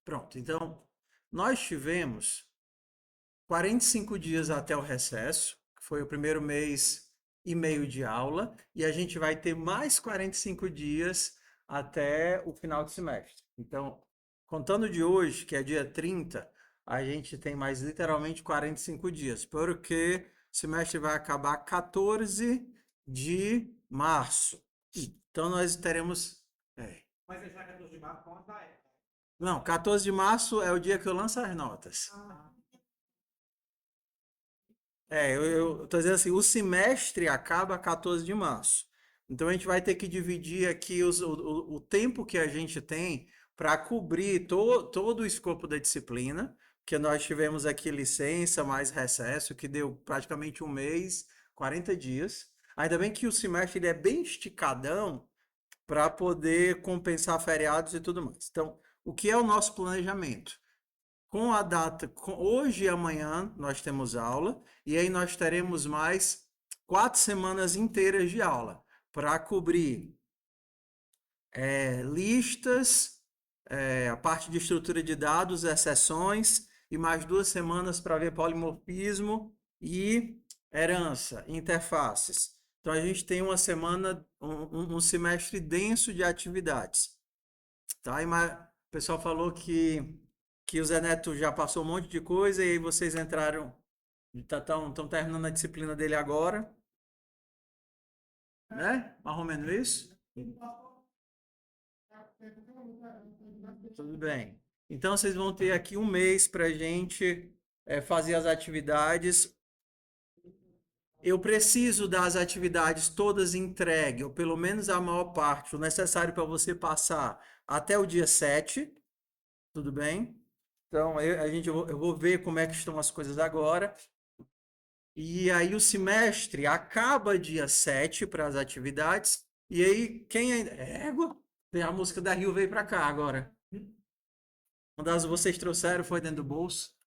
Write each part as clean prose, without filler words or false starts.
Pronto, então nós tivemos 45 dias até o recesso, que foi o primeiro mês e meio de aula, e a gente vai ter mais 45 dias até o final do semestre. Então, contando de hoje, que é dia 30, a gente tem mais literalmente 45 dias, porque o semestre vai acabar 14 de março. Então, nós teremos. Mas esse 14 de março conta é. Não, 14 de março é o dia que eu lanço as notas. Eu tô dizendo assim, o semestre acaba 14 de março. Então a gente vai ter que dividir aqui o tempo que a gente tem para cobrir todo o escopo da disciplina, que nós tivemos aqui licença mais recesso, que deu praticamente um mês, 40 dias. Ainda bem que o semestre ele é bem esticadão para poder compensar feriados e tudo mais. Então, o que é o nosso planejamento? Com a data, hoje e amanhã nós temos aula, e aí nós teremos mais 4 semanas inteiras de aula para cobrir listas, a parte de estrutura de dados, exceções, e mais 2 semanas para ver polimorfismo e herança, interfaces. Então a gente tem uma semana, um semestre denso de atividades. Tá? O pessoal falou que o Zé Neto já passou um monte de coisa e aí vocês entraram, estão terminando a disciplina dele agora, né? Mais ou menos isso? Tudo bem. Então vocês vão ter aqui um mês para a gente fazer as atividades. Eu preciso das atividades todas entregues, ou pelo menos a maior parte, o necessário para você passar até o dia 7. Tudo bem? Então, eu vou ver como é que estão as coisas agora. E aí o semestre acaba dia 7 para as atividades. E aí, quem ainda. Égua! Tem a música da Rio veio para cá agora. Uma das vocês trouxeram foi dentro do bolso.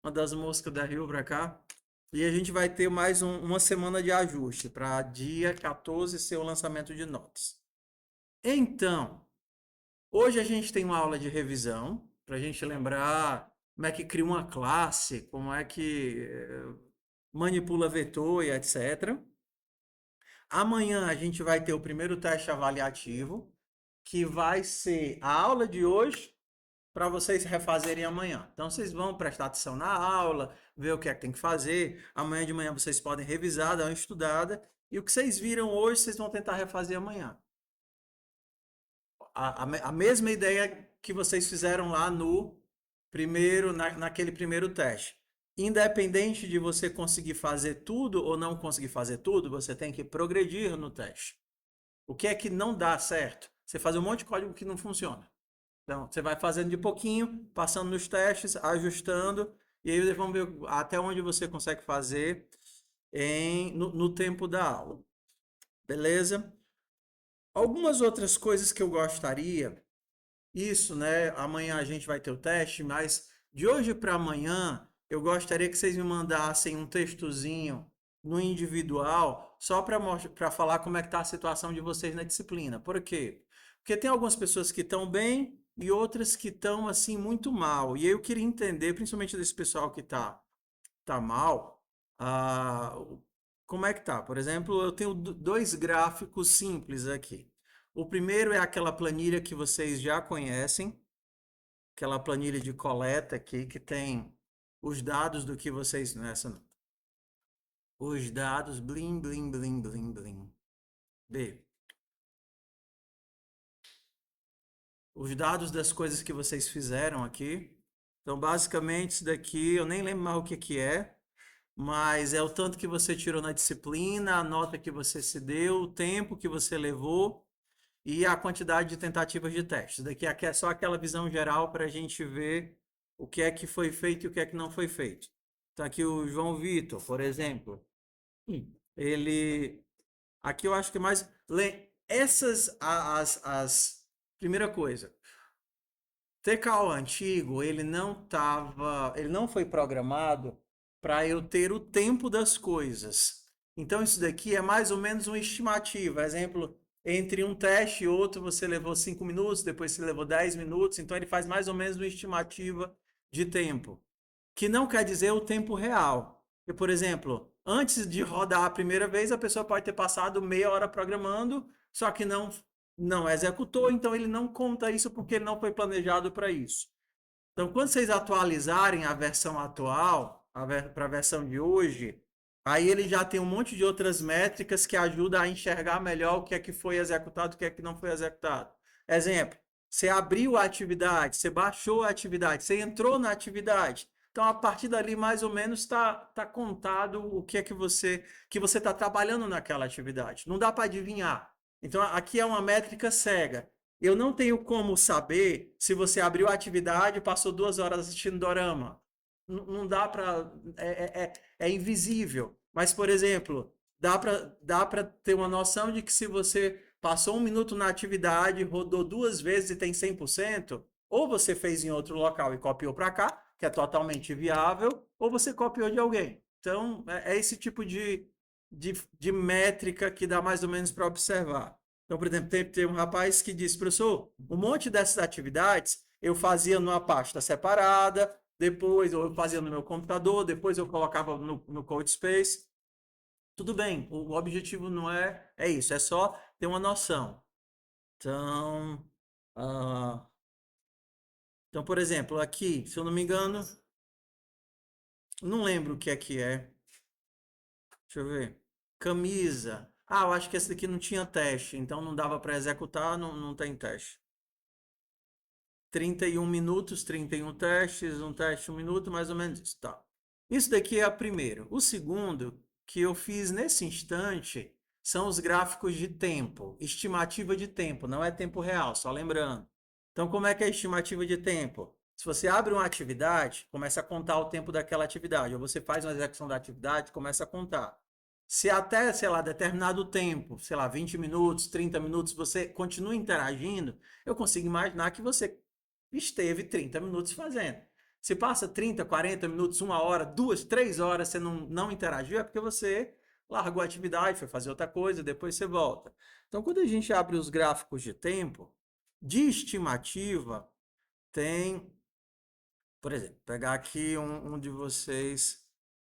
Uma das músicas da Rio para cá. E a gente vai ter mais uma semana de ajuste para dia 14 ser o lançamento de notas. Então, hoje a gente tem uma aula de revisão, para a gente lembrar como é que cria uma classe, como é que manipula vetor e etc. Amanhã a gente vai ter o primeiro teste avaliativo, que vai ser a aula de hoje para vocês refazerem amanhã. Então vocês vão prestar atenção na aula, ver o que é que tem que fazer. Amanhã de manhã vocês podem revisar, dar uma estudada. E o que vocês viram hoje, vocês vão tentar refazer amanhã. A mesma ideia que vocês fizeram lá no primeiro, naquele primeiro teste. Independente de você conseguir fazer tudo ou não conseguir fazer tudo, você tem que progredir no teste. O que é que não dá certo? Você faz um monte de código que não funciona. Então, você vai fazendo de pouquinho, passando nos testes, ajustando, e aí vamos ver até onde você consegue fazer no tempo da aula. Beleza? Algumas outras coisas que eu gostaria. Isso, né? Amanhã a gente vai ter o teste, mas de hoje para amanhã eu gostaria que vocês me mandassem um textozinho no individual, só para falar como é que está a situação de vocês na disciplina. Por quê? Porque tem algumas pessoas que estão bem e outras que estão assim muito mal. E eu queria entender, principalmente desse pessoal que tá mal, como é que tá? Por exemplo, eu tenho dois gráficos simples aqui. O primeiro é aquela planilha que vocês já conhecem, aquela planilha de coleta aqui que tem os dados do que vocês. Nessa não. Os dados, blim, blim, blim, blim, blim. B. Os dados das coisas que vocês fizeram aqui. Então, basicamente, isso daqui, eu nem lembro mais o que que é, mas é o tanto que você tirou na disciplina, a nota que você se deu, o tempo que você levou e a quantidade de tentativas de teste. Daqui aqui é só aquela visão geral para a gente ver o que é que foi feito e o que é que não foi feito. Então aqui o João Vitor, por exemplo, ele aqui eu acho que mais essas as primeira coisa, TKO antigo, ele não foi programado para eu ter o tempo das coisas. Então isso daqui é mais ou menos uma estimativa. Exemplo, entre um teste e outro você levou 5 minutos, depois você levou 10 minutos, então ele faz mais ou menos uma estimativa de tempo, que não quer dizer o tempo real. Porque, por exemplo, antes de rodar a primeira vez, a pessoa pode ter passado meia hora programando, só que não executou, então ele não conta isso porque ele não foi planejado para isso. Então, quando vocês atualizarem a versão atual para a versão de hoje, aí ele já tem um monte de outras métricas que ajudam a enxergar melhor o que é que foi executado, o que é que não foi executado. Exemplo, você abriu a atividade, você baixou a atividade, você entrou na atividade. Então, a partir dali, mais ou menos, tá contado o que é que você está trabalhando naquela atividade. Não dá para adivinhar. Então, aqui é uma métrica cega. Eu não tenho como saber se você abriu a atividade e passou 2 horas assistindo dorama. Não dá para. É invisível. Mas, por exemplo, dá para ter uma noção de que se você passou 1 minuto na atividade, rodou 2 vezes e tem 100%, ou você fez em outro local e copiou para cá, que é totalmente viável, ou você copiou de alguém. Então, é esse tipo de métrica que dá mais ou menos para observar. Então, por exemplo, tem um rapaz que disse, professor, um monte dessas atividades eu fazia numa pasta separada, depois eu fazia no meu computador, depois eu colocava no CodeSpace. Tudo bem, o objetivo não é isso, é só ter uma noção. Então, ah, então, por exemplo, aqui, se eu não me engano, não lembro o que é que é. Deixa eu ver. Camisa. Ah, eu acho que esse daqui não tinha teste, então não dava para executar, não tem teste. 31 minutos, 31 testes, um teste, 1 minuto, mais ou menos isso. Tá. Isso daqui é a primeira. O segundo, que eu fiz nesse instante, são os gráficos de tempo, estimativa de tempo, não é tempo real, só lembrando. Então, como é que é a estimativa de tempo? Se você abre uma atividade, começa a contar o tempo daquela atividade, ou você faz uma execução da atividade, começa a contar. Se até, sei lá, determinado tempo, sei lá, 20 minutos, 30 minutos, você continua interagindo, eu consigo imaginar que você esteve 30 minutos fazendo. Se passa 30, 40 minutos, 1 hora, 2, 3 horas, você não interagiu, é porque você largou a atividade, foi fazer outra coisa, depois você volta. Então, quando a gente abre os gráficos de tempo, de estimativa, tem, por exemplo, pegar aqui um de vocês,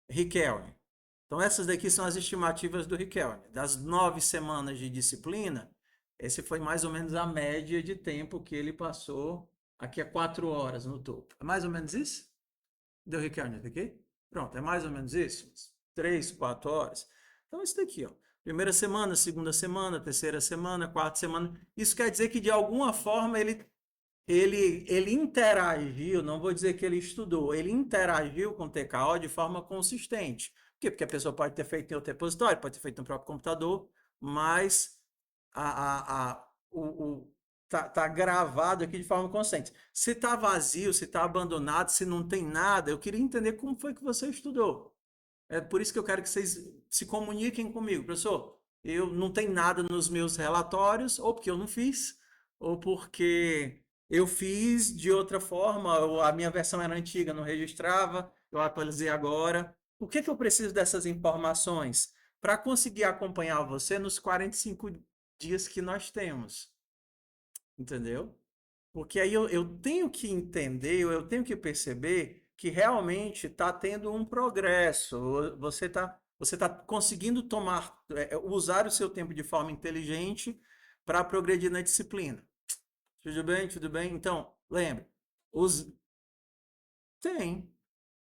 Riquelme. Então, essas daqui são as estimativas do Riquelme. Das 9 semanas de disciplina, esse foi mais ou menos a média de tempo que ele passou. Aqui é 4 horas no topo. É mais ou menos isso? Deu Riquelme aqui? Pronto, é mais ou menos isso? 3, 4 horas. Então, isso daqui, ó. Primeira semana, segunda semana, terceira semana, quarta semana. Isso quer dizer que, de alguma forma, ele interagiu, não vou dizer que ele estudou, ele interagiu com o TKO de forma consistente. Por quê? Porque a pessoa pode ter feito em outro repositório, pode ter feito no próprio computador, mas tá gravado aqui de forma consistente. Se está vazio, se está abandonado, se não tem nada, eu queria entender como foi que você estudou. É por isso que eu quero que vocês se comuniquem comigo, professor. Eu não tenho nada nos meus relatórios, ou porque eu não fiz, ou porque eu fiz de outra forma, ou a minha versão era antiga, não registrava, eu atualizei agora. O que que eu preciso dessas informações para conseguir acompanhar você nos 45 dias que nós temos? Entendeu? Porque aí eu tenho que entender, eu tenho que perceber que realmente está tendo um progresso. Você tá conseguindo usar o seu tempo de forma inteligente para progredir na disciplina. Tudo bem? Tudo bem? Então, lembre, os tem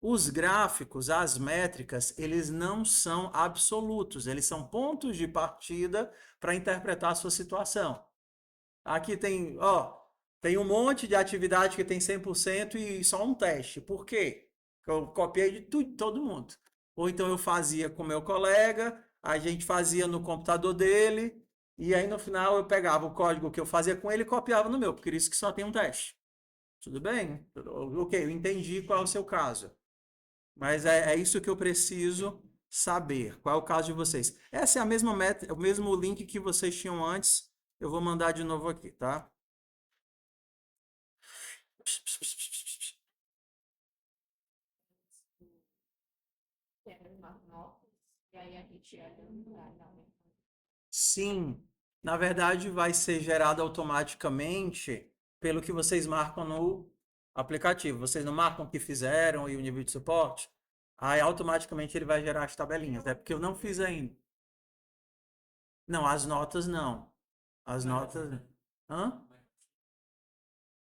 os gráficos, as métricas, eles não são absolutos, eles são pontos de partida para interpretar a sua situação. Aqui tem, ó, tem um monte de atividade que tem 100% e só um teste. Por quê? Eu copiei de tudo, todo mundo. Ou então eu fazia com meu colega, a gente fazia no computador dele, e aí no final eu pegava o código que eu fazia com ele e copiava no meu, por isso que só tem um teste. Tudo bem? Ok, eu entendi qual é o seu caso. Mas é isso que eu preciso saber. Qual é o caso de vocês? Essa é a mesma meta, o mesmo link que vocês tinham antes. Eu vou mandar de novo aqui, tá? Tem umas notas, e aí a gente olha pra não. Sim. Na verdade, vai ser gerado automaticamente pelo que vocês marcam no aplicativo. Vocês não marcam o que fizeram e o nível de suporte? Aí automaticamente ele vai gerar as tabelinhas. É porque eu não fiz ainda. Não, as notas não. As notas. Hã?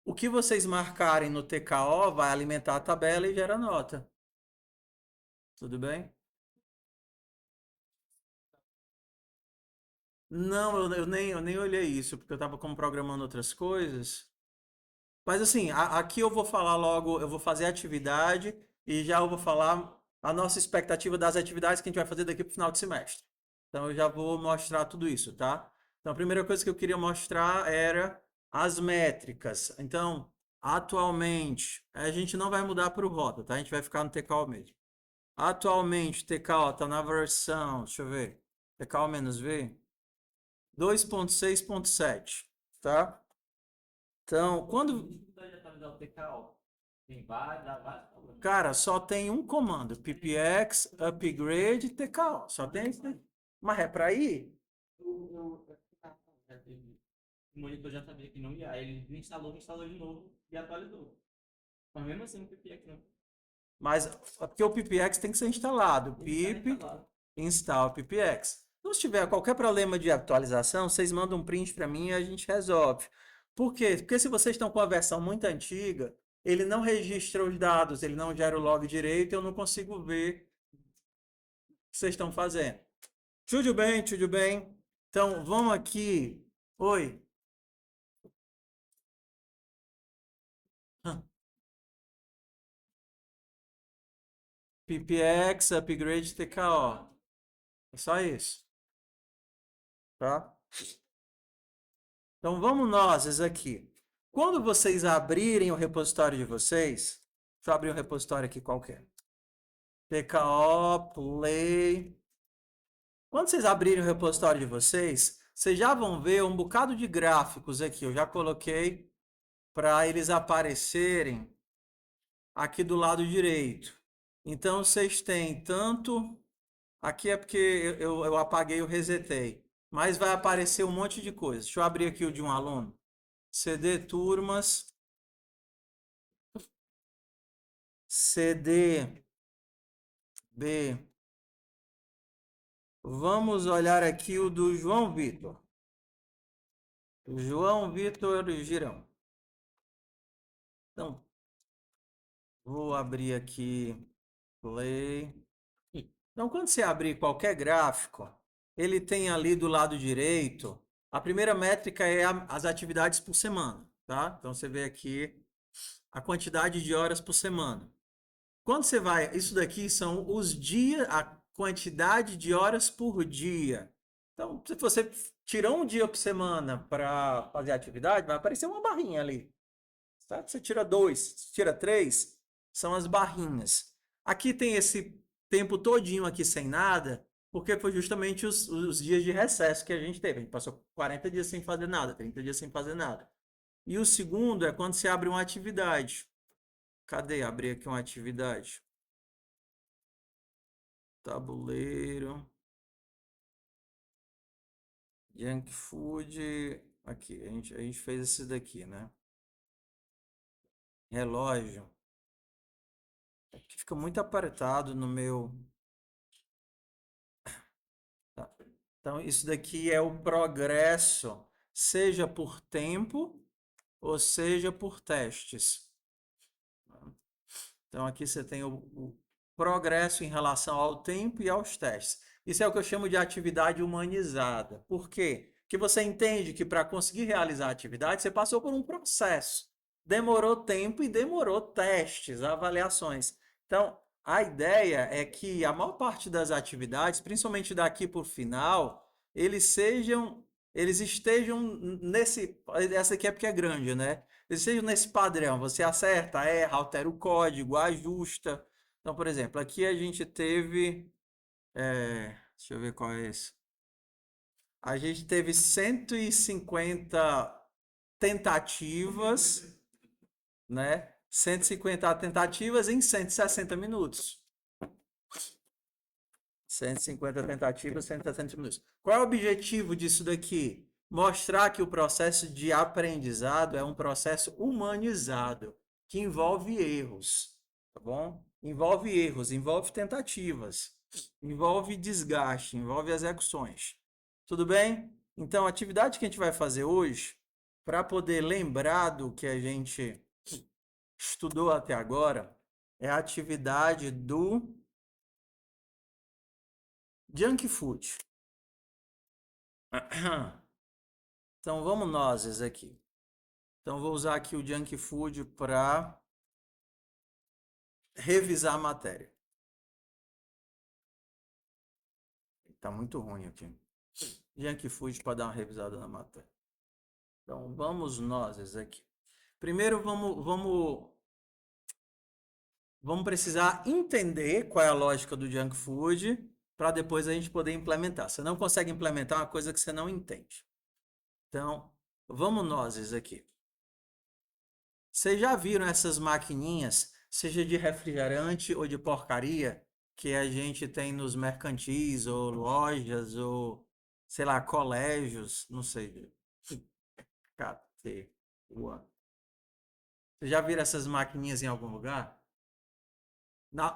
O que vocês marcarem no TKO vai alimentar a tabela e gera nota. Tudo bem? Não, eu nem olhei isso, porque eu estava como programando outras coisas. Mas assim, aqui eu vou falar logo, eu vou fazer a atividade e já eu vou falar a nossa expectativa das atividades que a gente vai fazer daqui para o final de semestre. Então eu já vou mostrar tudo isso, tá? Então a primeira coisa que eu queria mostrar era as métricas. Então, atualmente, a gente não vai mudar para o Rota, tá? A gente vai ficar no TKO mesmo. Atualmente, TKO está na versão, deixa eu ver, TKO-V 2.6.7, tá? Então, quando cara, só tem um comando, ppx upgrade TKO, só tem isso daí. Mas é para ir? O monitor já sabia que não ia, aí ele instalou de novo e atualizou. Mas mesmo assim, o PPX não Mas é porque o ppx tem que ser instalado, está pip instalado. install ppx. Então, se tiver qualquer problema de atualização, vocês mandam um print para mim e a gente resolve. Por quê? Porque se vocês estão com a versão muito antiga, ele não registra os dados, ele não gera o log direito, eu não consigo ver o que vocês estão fazendo. Tudo bem, tudo bem. Então, vamos aqui. Oi. PPX, upgrade TKO. É só isso. Tá? Então, vamos nós aqui. Quando vocês abrirem o repositório de vocês, deixa eu abrir um repositório aqui qualquer. TKO, play. Quando vocês abrirem o repositório de vocês, vocês já vão ver um bocado de gráficos aqui. Eu já coloquei para eles aparecerem aqui do lado direito. Então, vocês têm tanto. Aqui é porque eu apaguei e eu resetei. Mas vai aparecer um monte de coisa. Deixa eu abrir aqui o de um aluno. CD turmas. CD B. Vamos olhar aqui o do João Vitor. João Vitor Girão. Então, vou abrir aqui. Play. Então, quando você abrir qualquer gráfico, ele tem ali do lado direito, a primeira métrica é as atividades por semana, tá? Então, você vê aqui a quantidade de horas por semana. Quando você vai, isso daqui são os dias, a quantidade de horas por dia. Então, se você tirar um dia por semana para fazer a atividade, vai aparecer uma barrinha ali. Certo? Você tira dois, tira três, são as barrinhas. Aqui tem esse tempo todinho aqui sem nada, porque foi justamente os dias de recesso que a gente teve. A gente passou 40 dias sem fazer nada, 30 dias sem fazer nada. E o segundo é quando você abre uma atividade. Cadê? Abrir aqui uma atividade. Tabuleiro. Junk food. Aqui, a gente fez esse daqui, né? Relógio. Aqui fica muito apertado no meu. Tá. Então, isso daqui é o progresso, seja por tempo ou seja por testes. Então, aqui você tem o progresso em relação ao tempo e aos testes. Isso é o que eu chamo de atividade humanizada. Por quê? Porque você entende que para conseguir realizar a atividade, você passou por um processo. Demorou tempo e demorou testes, avaliações. Então, a ideia é que a maior parte das atividades, principalmente daqui por final, eles estejam nesse. Essa aqui é porque é grande, né? Eles estejam nesse padrão. Você acerta, erra, altera o código, ajusta. Então, por exemplo, aqui a gente teve. Deixa eu ver qual é esse. A gente teve 150 tentativas, né? 150 tentativas em 160 minutos. 150 tentativas, 160 minutos. Qual é o objetivo disso daqui? mostrar que o processo de aprendizado é um processo humanizado, que envolve erros, tá bom? Envolve erros, envolve tentativas, envolve desgaste, envolve execuções. Tudo bem? Então, a atividade que a gente vai fazer hoje, para poder lembrar do que a gente estudou até agora, é a atividade do junk food. Então, vamos nós aqui. Então, vou usar aqui o junk food para revisar a matéria. Tá muito ruim aqui. Junk food para dar uma revisada na matéria. Então, vamos nós aqui. Primeiro, vamos precisar entender qual é a lógica do junk food para depois a gente poder implementar. Você não consegue implementar uma coisa que você não entende. Então, vamos nós aqui. Vocês já viram essas maquininhas, seja de refrigerante ou de porcaria, que a gente tem nos mercantis, ou lojas, ou, sei lá, colégios, não sei. Catê. Vocês já viram essas maquininhas em algum lugar?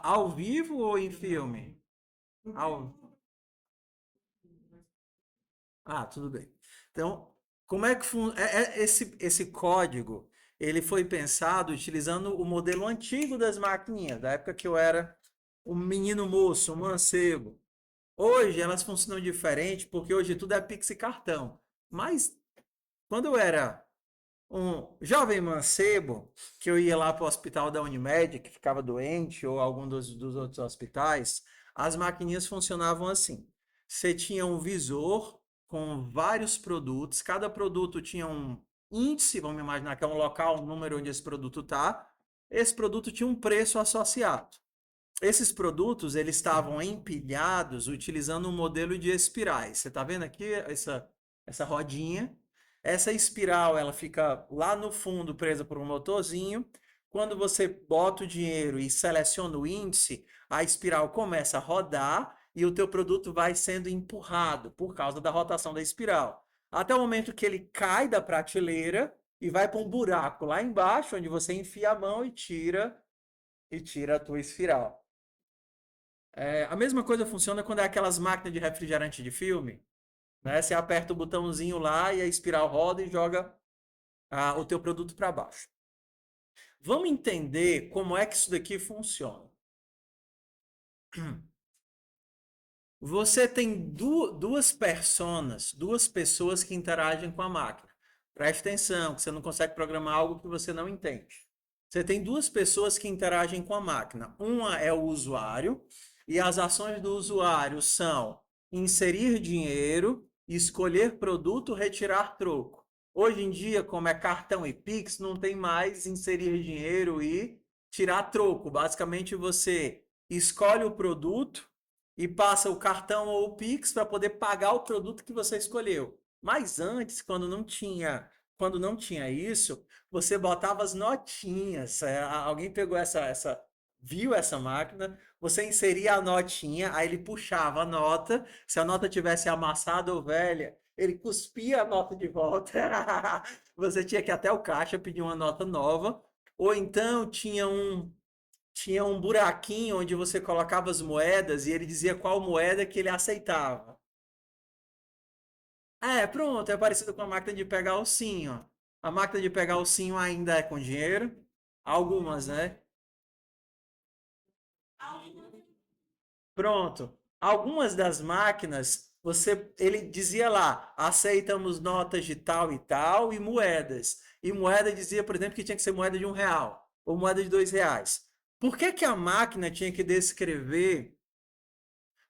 Ao vivo ou em filme? Ao... Ah, tudo bem. Então, como é que esse código? Ele foi pensado utilizando o modelo antigo das maquininhas, da época que eu era um menino moço, um mancebo. Hoje elas funcionam diferente porque hoje tudo é Pix e cartão. Mas quando eu era um jovem mancebo, que eu ia lá para o hospital da Unimed, que ficava doente, ou algum dos outros hospitais, as maquininhas funcionavam assim. Você tinha um visor com vários produtos, cada produto tinha um índice, vamos imaginar que é um local, um número onde esse produto está. Esse produto tinha um preço associado. Esses produtos eles estavam empilhados utilizando um modelo de espirais. Você está vendo aqui essa rodinha? Essa espiral ela fica lá no fundo presa por um motorzinho. Quando você bota o dinheiro e seleciona o índice, a espiral começa a rodar e o teu produto vai sendo empurrado por causa da rotação da espiral. Até o momento que ele cai da prateleira e vai para um buraco lá embaixo, onde você enfia a mão e tira a tua espiral. A mesma coisa funciona quando é aquelas máquinas de refrigerante de filme, né? Você aperta o botãozinho lá e a espiral roda e joga o teu produto para baixo. Vamos entender como é que isso daqui funciona. Você tem duas personas, duas pessoas que interagem com a máquina. Preste atenção, que você não consegue programar algo que você não entende. Você tem duas pessoas que interagem com a máquina. Uma é o usuário, e as ações do usuário são inserir dinheiro, escolher produto, retirar troco. Hoje em dia, como é cartão e Pix, não tem mais inserir dinheiro e tirar troco. Basicamente, você escolhe o produto e passa o cartão ou o Pix para poder pagar o produto que você escolheu. Mas antes, quando não tinha isso, você botava as notinhas. Alguém pegou viu essa máquina, você inseria a notinha, aí ele puxava a nota. Se a nota tivesse amassada ou velha, ele cuspia a nota de volta. Você tinha que ir até o caixa pedir uma nota nova. Ou então tinha um buraquinho onde você colocava as moedas e ele dizia qual moeda que ele aceitava. Pronto, é parecido com a máquina de pegar ossinho. A máquina de pegar ossinho ainda é com dinheiro. Algumas, né? Pronto. Algumas das máquinas, ele dizia lá, aceitamos notas de tal e tal e moedas. E moeda dizia, por exemplo, que tinha que ser moeda de R$ 1 ou moeda de R$ 2. Por que que a máquina tinha que descrever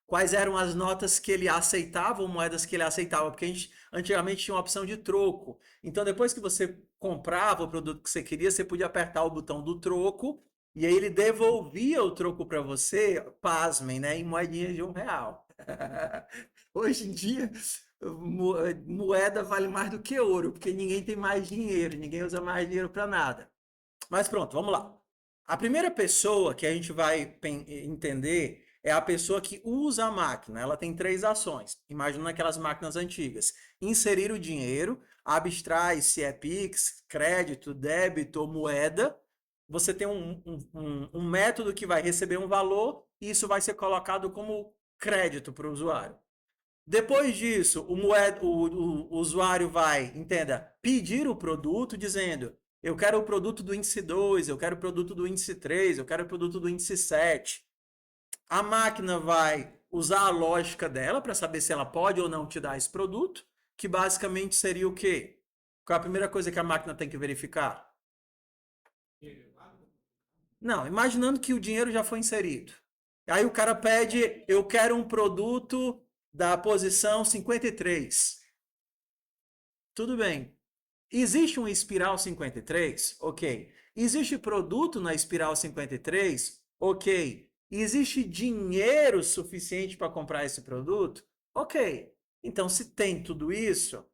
quais eram as notas que ele aceitava ou moedas que ele aceitava? Porque antigamente tinha uma opção de troco. Então, depois que você comprava o produto que você queria, você podia apertar o botão do troco e aí ele devolvia o troco para você, pasmem, né, em moedinhas de R$ 1. Hoje em dia, moeda vale mais do que ouro, porque ninguém tem mais dinheiro, ninguém usa mais dinheiro para nada. Mas pronto, vamos lá. A primeira pessoa que a gente vai entender é a pessoa que usa a máquina. Ela tem três ações. Imagina aquelas máquinas antigas. Inserir o dinheiro, abstrai se é Pix, crédito, débito ou moeda. Você tem um método que vai receber um valor e isso vai ser colocado como crédito para o usuário. Depois disso, o usuário vai, entenda, pedir o produto dizendo: eu quero o produto do índice 2, eu quero o produto do índice 3, eu quero o produto do índice 7. A máquina vai usar a lógica dela para saber se ela pode ou não te dar esse produto, que basicamente seria o quê? Qual é a primeira coisa que a máquina tem que verificar? Não, imaginando que o dinheiro já foi inserido. Aí o cara pede: eu quero um produto da posição 53. Tudo bem. Existe uma espiral 53? Ok. Existe produto na espiral 53? Ok. Existe dinheiro suficiente para comprar esse produto? Ok. Então, se tem tudo isso,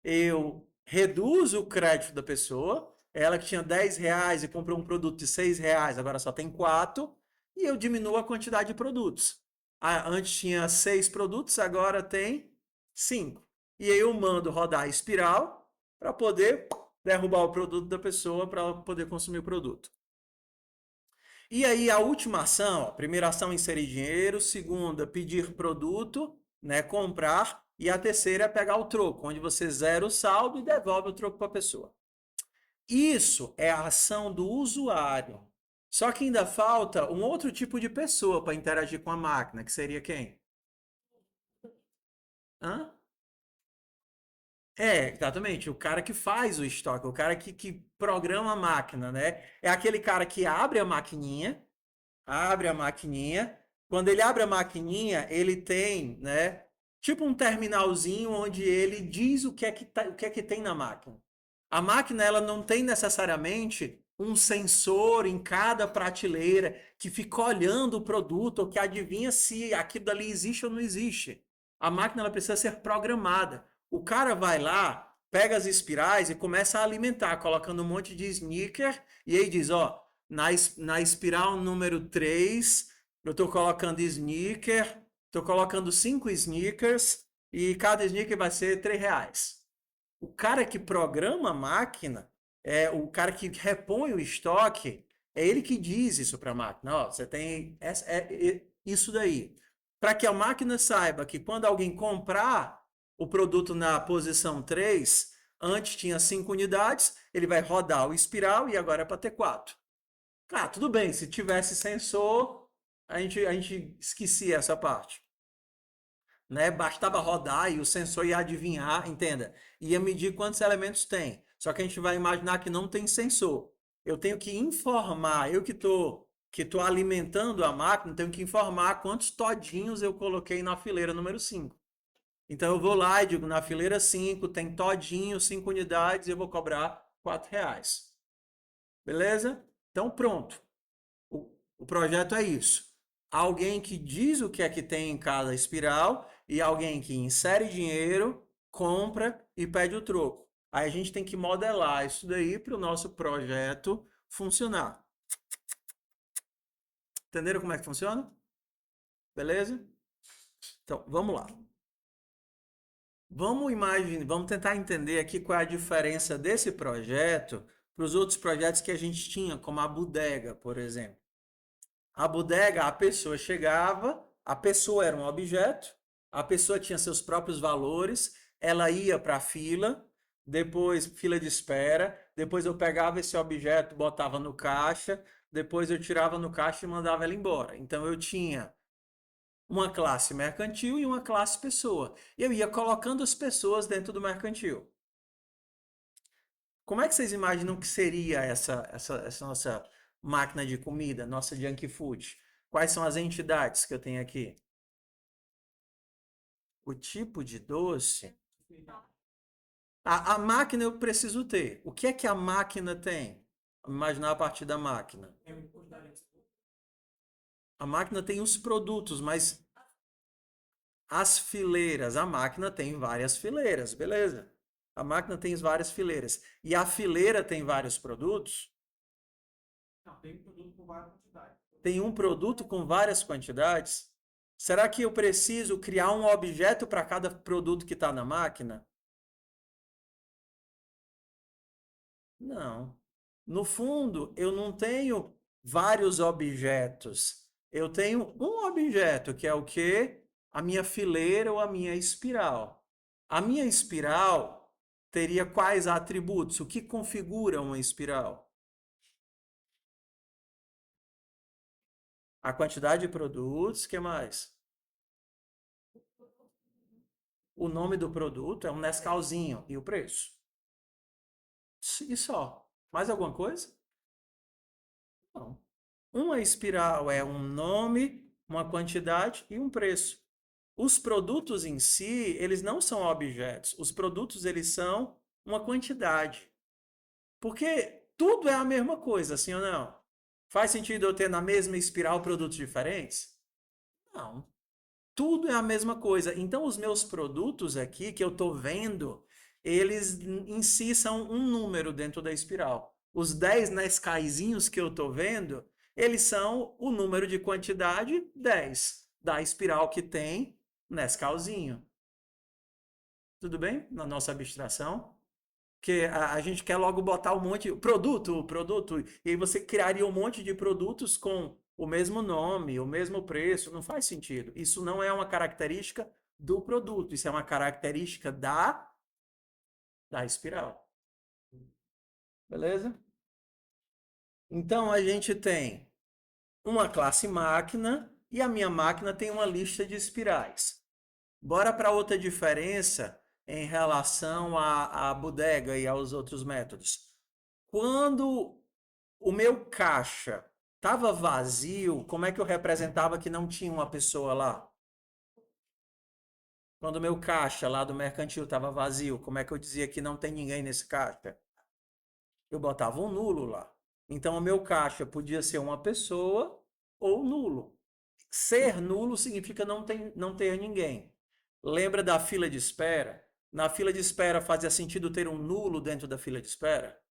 eu reduzo o crédito da pessoa. Ela que tinha R$ 10 e comprou um produto de R$ 6, agora só tem 4. E eu diminuo a quantidade de produtos. Antes tinha 6 produtos, agora tem 5. E aí eu mando rodar a espiral para poder derrubar o produto da pessoa para ela poder consumir o produto. E aí a última ação, a primeira ação inserir dinheiro, segunda pedir produto, né, comprar, e a terceira é pegar o troco, onde você zera o saldo e devolve o troco para a pessoa. Isso é a ação do usuário. Só que ainda falta um outro tipo de pessoa para interagir com a máquina, que seria quem? Hã? Exatamente. O cara que faz o estoque, o cara que programa a máquina, né? É aquele cara que abre a maquininha. Quando ele abre a maquininha, ele tem, né? Tipo um terminalzinho onde ele diz o que é que tem na máquina. A máquina, ela não tem necessariamente um sensor em cada prateleira que fica olhando o produto ou que adivinha se aquilo ali existe ou não existe. A máquina, ela precisa ser programada. O cara vai lá, pega as espirais e começa a alimentar, colocando um monte de sneaker, e aí diz: ó, na espiral número 3, eu estou colocando sneaker, estou colocando 5 sneakers, e cada sneaker vai ser R$ 3. O cara que programa a máquina, o cara que repõe o estoque, é ele que diz isso para a máquina. Ó, você tem isso daí. Para que a máquina saiba que quando alguém comprar o produto na posição 3, antes tinha 5 unidades, ele vai rodar o espiral e agora é para ter 4. Ah, tudo bem, se tivesse sensor, a gente esquecia essa parte, né? Bastava rodar e o sensor ia adivinhar, entenda, ia medir quantos elementos tem. Só que a gente vai imaginar que não tem sensor. Eu tenho que informar, eu que tô alimentando a máquina, tenho que informar quantos todinhos eu coloquei na fileira número 5. Então eu vou lá e digo: na fileira 5 tem todinho, 5 unidades, e eu vou cobrar R$ 4. Beleza? Então pronto. O projeto é isso. Alguém que diz o que é que tem em cada espiral e alguém que insere dinheiro, compra e pede o troco. Aí a gente tem que modelar isso daí para o nosso projeto funcionar. Entenderam como é que funciona? Beleza? Então, vamos lá. Vamos tentar entender aqui qual é a diferença desse projeto para os outros projetos que a gente tinha, como a bodega, por exemplo. A bodega, a pessoa chegava, a pessoa era um objeto, a pessoa tinha seus próprios valores, ela ia para a fila, depois fila de espera, depois eu pegava esse objeto, botava no caixa, depois eu tirava no caixa e mandava ela embora. Então eu tinha uma classe mercantil e uma classe pessoa. Eu ia colocando as pessoas dentro do mercantil. Como é que vocês imaginam que seria essa nossa máquina de comida, nossa junk food? Quais são as entidades que eu tenho aqui? O tipo de doce. A máquina eu preciso ter. O que é que a máquina tem? Vamos imaginar a partir da máquina. A máquina tem os produtos, mas as fileiras, a máquina tem várias fileiras, beleza? A máquina tem várias fileiras. E a fileira tem vários produtos? Não, tem um produto com várias quantidades. Tem um produto com várias quantidades? Será que eu preciso criar um objeto para cada produto que está na máquina? Não. No fundo, eu não tenho vários objetos. Eu tenho um objeto, que é o quê? A minha fileira ou a minha espiral. A minha espiral teria quais atributos? O que configura uma espiral? A quantidade de produtos, que mais? O nome do produto é um Nescauzinho e o preço. E só. Mais alguma coisa? Não. Uma espiral é um nome, uma quantidade e um preço. Os produtos em si, eles não são objetos. Os produtos, eles são uma quantidade. Porque tudo é a mesma coisa, sim ou não? Faz sentido eu ter na mesma espiral produtos diferentes? Não. Tudo é a mesma coisa. Então, os meus produtos aqui que eu estou vendo, eles em si são um número dentro da espiral. Os 10 Nescaizinhos que eu estou vendo, eles são o número de quantidade 10 da espiral que tem Nescauzinho. Tudo bem? Na nossa abstração? Que a gente quer logo botar um monte de produto, e aí você criaria um monte de produtos com o mesmo nome, o mesmo preço, não faz sentido. Isso não é uma característica do produto, isso é uma característica da espiral. Beleza? Então a gente tem uma classe máquina e a minha máquina tem uma lista de espirais. Bora para outra diferença em relação à bodega e aos outros métodos. Quando o meu caixa estava vazio, como é que eu representava que não tinha uma pessoa lá? Quando o meu caixa lá do mercantil estava vazio, como é que eu dizia que não tem ninguém nesse caixa? Eu botava um nulo lá. Então o meu caixa podia ser uma pessoa ou nulo. Ser nulo significa não ter ninguém. Lembra da fila de espera? Na fila de espera fazia sentido ter um nulo dentro da fila de espera?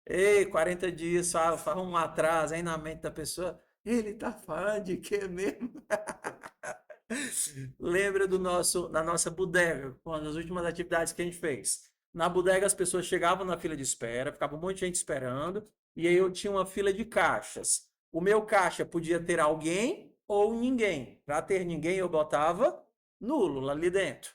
Ei, 40 dias, fala um atraso aí na mente da pessoa. Ele tá falando de quê mesmo? Lembra da nossa bodega, uma das últimas atividades que a gente fez. Na bodega as pessoas chegavam na fila de espera, ficava um monte de gente esperando, e aí eu tinha uma fila de caixas. O meu caixa podia ter alguém ou ninguém. Para ter ninguém, eu botava nulo ali dentro.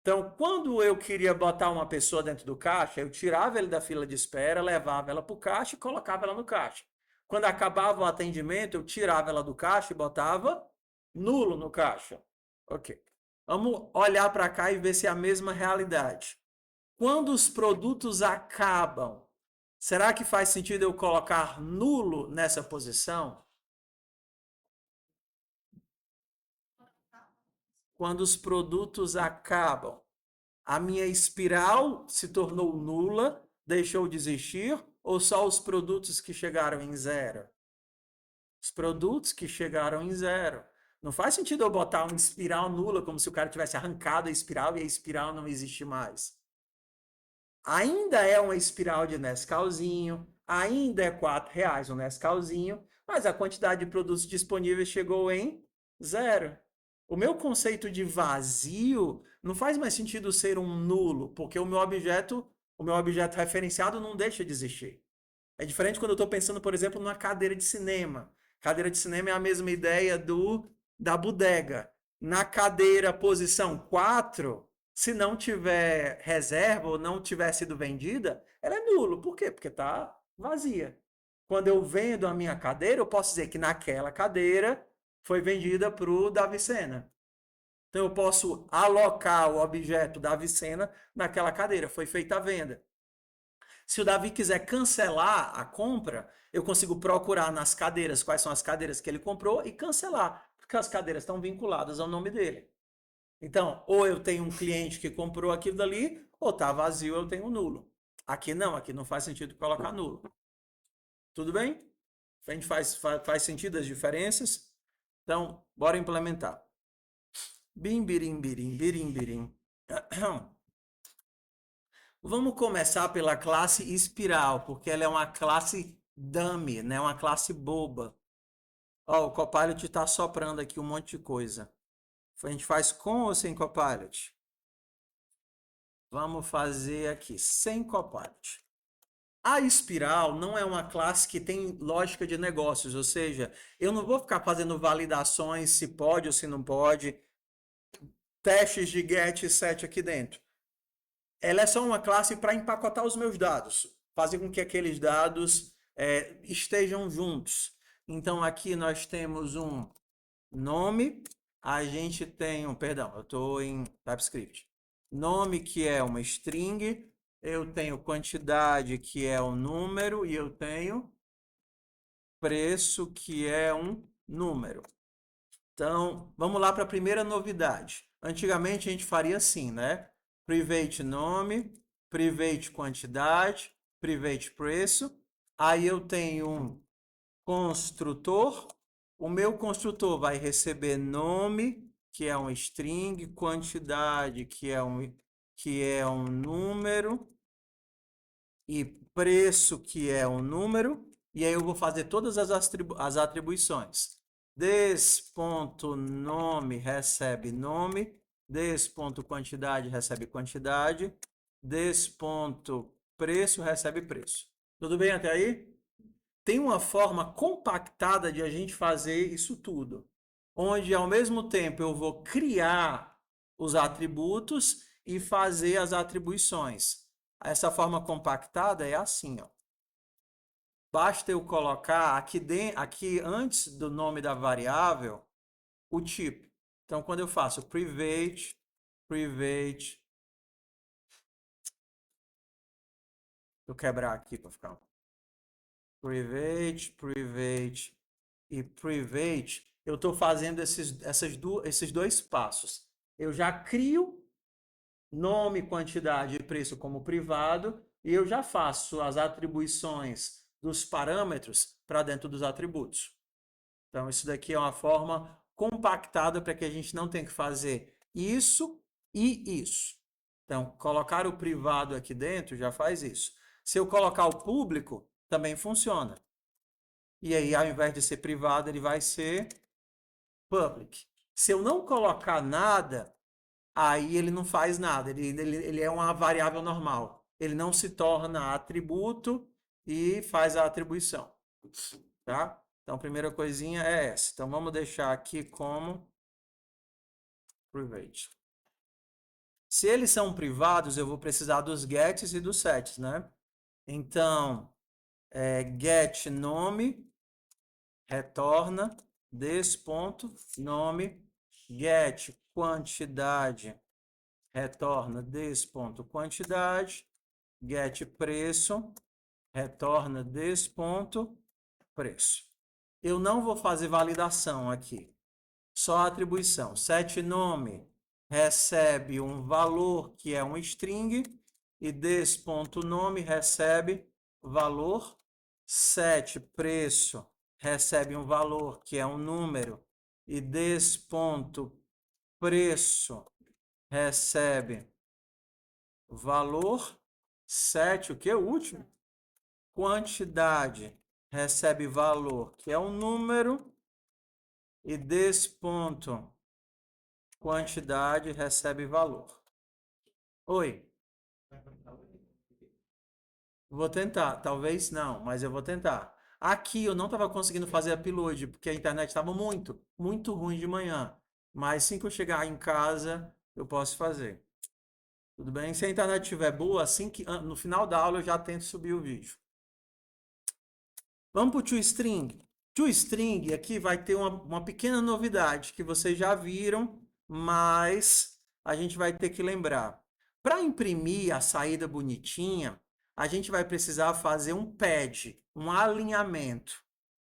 Então, quando eu queria botar uma pessoa dentro do caixa, eu tirava ele da fila de espera, levava ela para o caixa e colocava ela no caixa. Quando acabava o atendimento, eu tirava ela do caixa e botava nulo no caixa. Ok. Vamos olhar para cá e ver se é a mesma realidade. Quando os produtos acabam, será que faz sentido eu colocar nulo nessa posição? Quando os produtos acabam, a minha espiral se tornou nula, deixou de existir, ou só os produtos que chegaram em zero? Os produtos que chegaram em zero. Não faz sentido eu botar uma espiral nula, como se o cara tivesse arrancado a espiral e a espiral não existe mais. Ainda é uma espiral de Nescauzinho, ainda é R$ 4 o Nescauzinho, mas a quantidade de produtos disponíveis chegou em zero. O meu conceito de vazio não faz mais sentido ser um nulo, porque o meu objeto referenciado não deixa de existir. É diferente quando eu estou pensando, por exemplo, numa cadeira de cinema. Cadeira de cinema é a mesma ideia da bodega. Na cadeira posição 4, se não tiver reserva ou não tiver sido vendida, ela é nulo. Por quê? Porque está vazia. Quando eu vendo a minha cadeira, eu posso dizer que naquela cadeira foi vendida para o Davicena. Então eu posso alocar o objeto Davicena naquela cadeira, foi feita a venda. Se o Davi quiser cancelar a compra, eu consigo procurar nas cadeiras quais são as cadeiras que ele comprou e cancelar, porque as cadeiras estão vinculadas ao nome dele. Então, ou eu tenho um cliente que comprou aquilo dali, ou está vazio, eu tenho nulo. Aqui não faz sentido colocar nulo. Tudo bem? A gente faz sentido as diferenças? Então, bora implementar. Bim, birim, birim, birim, birim. Vamos começar pela classe espiral, porque ela é uma classe dummy, né? Uma classe boba. Ó, o Copilot está soprando aqui um monte de coisa. A gente faz com ou sem Copilot? Vamos fazer aqui, sem Copilot. A Espiral não é uma classe que tem lógica de negócios, ou seja, eu não vou ficar fazendo validações se pode ou se não pode, testes de get e set aqui dentro. Ela é só uma classe para empacotar os meus dados, fazer com que aqueles dados estejam juntos. Então aqui nós temos um nome, a gente tem um, perdão, eu estou em TypeScript. Nome que é uma string, eu tenho quantidade que é um número e eu tenho preço que é um número. Então, vamos lá para a primeira novidade. Antigamente a gente faria assim, né? Private nome, private quantidade, private preço. Aí eu tenho um construtor. O meu construtor vai receber nome, que é um string, quantidade, que é um número, e preço, que é um número. E aí eu vou fazer todas as atribuições. Des.nome recebe nome, des.quantidade recebe quantidade, des.preço recebe preço. Tudo bem até aí? Tem uma forma compactada de a gente fazer isso tudo, onde ao mesmo tempo eu vou criar os atributos e fazer as atribuições. Essa forma compactada é assim, ó. Basta eu colocar aqui antes do nome da variável o tipo. Então, quando eu faço private, vou quebrar aqui para ficar private e private, eu estou fazendo esses dois passos. Eu já crio nome, quantidade e preço como privado e eu já faço as atribuições dos parâmetros para dentro dos atributos. Então, isso daqui é uma forma compactada para que a gente não tenha que fazer isso e isso. Então, colocar o privado aqui dentro já faz isso. Se eu colocar o público, também funciona. E aí, ao invés de ser privado, ele vai ser public. Se eu não colocar nada, aí ele não faz nada. Ele é uma variável normal. Ele não se torna atributo e faz a atribuição. Tá? Então, a primeira coisinha é essa. Então, vamos deixar aqui como private. Se eles são privados, eu vou precisar dos gets e dos sets, né? Então, get nome retorna des.nome, get quantidade retorna des.quantidade, get preço retorna des.preço. Eu não vou fazer validação aqui, só atribuição. Set nome recebe um valor que é um string e des.nome recebe valor. Set preço recebe um valor que é um número e des.preço recebe valor. Set, o que é o último? Quantidade recebe valor que é um número e des.quantidade recebe valor. Oi. Vou tentar, talvez não, mas eu vou tentar. Aqui eu não estava conseguindo fazer upload, porque a internet estava muito ruim de manhã. Mas assim que eu chegar em casa, eu posso fazer. Tudo bem? Se a internet estiver boa, assim que no final da aula eu já tento subir o vídeo. Vamos para o toString. ToString aqui vai ter uma pequena novidade que vocês já viram, mas a gente vai ter que lembrar. Para imprimir a saída bonitinha, a gente vai precisar fazer um pad, um alinhamento.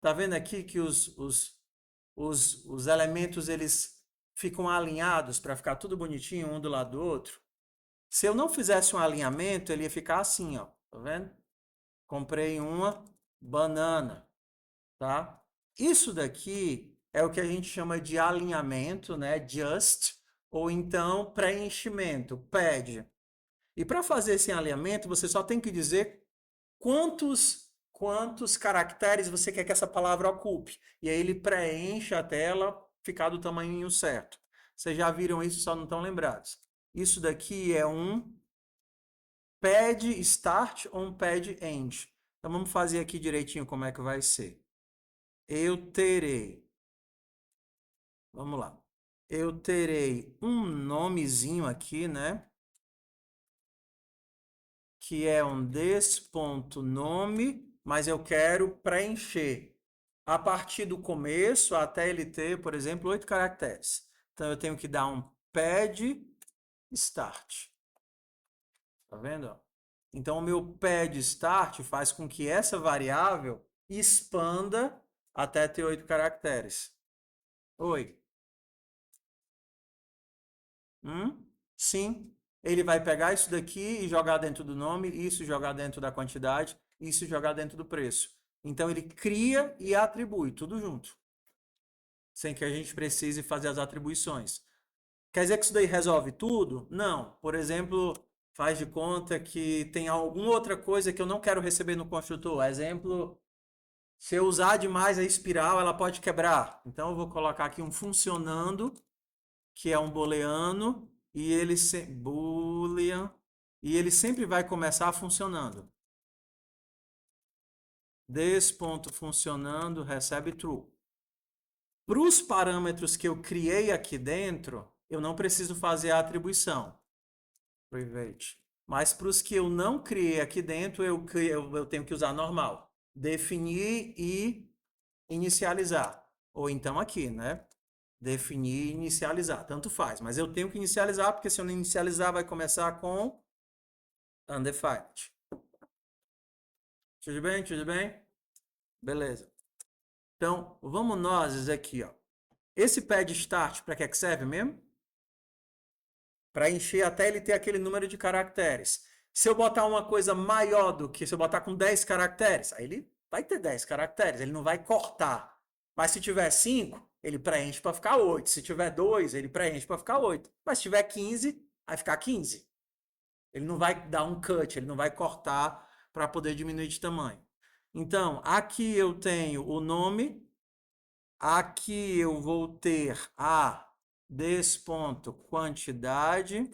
Tá vendo aqui que os elementos eles ficam alinhados para ficar tudo bonitinho um do lado do outro? Se eu não fizesse um alinhamento, ele ia ficar assim, ó. Tá vendo? Comprei uma banana, tá? Isso daqui é o que a gente chama de alinhamento, né? Just, ou então preenchimento, pad. E para fazer esse alinhamento, você só tem que dizer quantos quantos caracteres você quer que essa palavra ocupe. E aí ele preenche até ela ficar do tamanho certo. Vocês já viram isso, só não estão lembrados. Isso daqui é um pad start ou um pad end. Então vamos fazer aqui direitinho como é que vai ser. Eu terei, vamos lá. Eu terei um nomezinho aqui, né? Que é um des.nome, mas eu quero preencher a partir do começo até ele ter, por exemplo, 8 caracteres. Então eu tenho que dar um pad start. Tá vendo? Então o meu pad start faz com que essa variável expanda até ter 8 caracteres. Oi. Sim. Ele vai pegar isso daqui e jogar dentro do nome, isso jogar dentro da quantidade, isso jogar dentro do preço. Então ele cria e atribui tudo junto, sem que a gente precise fazer as atribuições. Quer dizer que isso daí resolve tudo? Não. Por exemplo, faz de conta que tem alguma outra coisa que eu não quero receber no construtor. Exemplo, se eu usar demais a espiral, ela pode quebrar. Então eu vou colocar aqui um funcionando, que é um booleano, e ele boolean, e ele sempre vai começar funcionando. Des.funcionando recebe true. Para os parâmetros que eu criei aqui dentro, eu não preciso fazer a atribuição. Private. Mas para os que eu não criei aqui dentro, eu tenho que usar normal. Definir e inicializar. Ou então aqui, né? Definir e inicializar. Tanto faz. Mas eu tenho que inicializar, porque se eu não inicializar, vai começar com undefined. Tudo bem? Tudo bem? Beleza. Então, vamos nós aqui, ó. Esse pad start, para que serve mesmo? Para encher até ele ter aquele número de caracteres. Se eu botar uma coisa maior do que, se eu botar com 10 caracteres, aí ele vai ter 10 caracteres, ele não vai cortar. Mas se tiver 5, ele preenche para ficar 8. Se tiver 2, ele preenche para ficar 8. Mas se tiver 15, vai ficar 15. Ele não vai dar um cut, ele não vai cortar para poder diminuir de tamanho. Então, aqui eu tenho o nome, aqui eu vou ter a des.quantidade,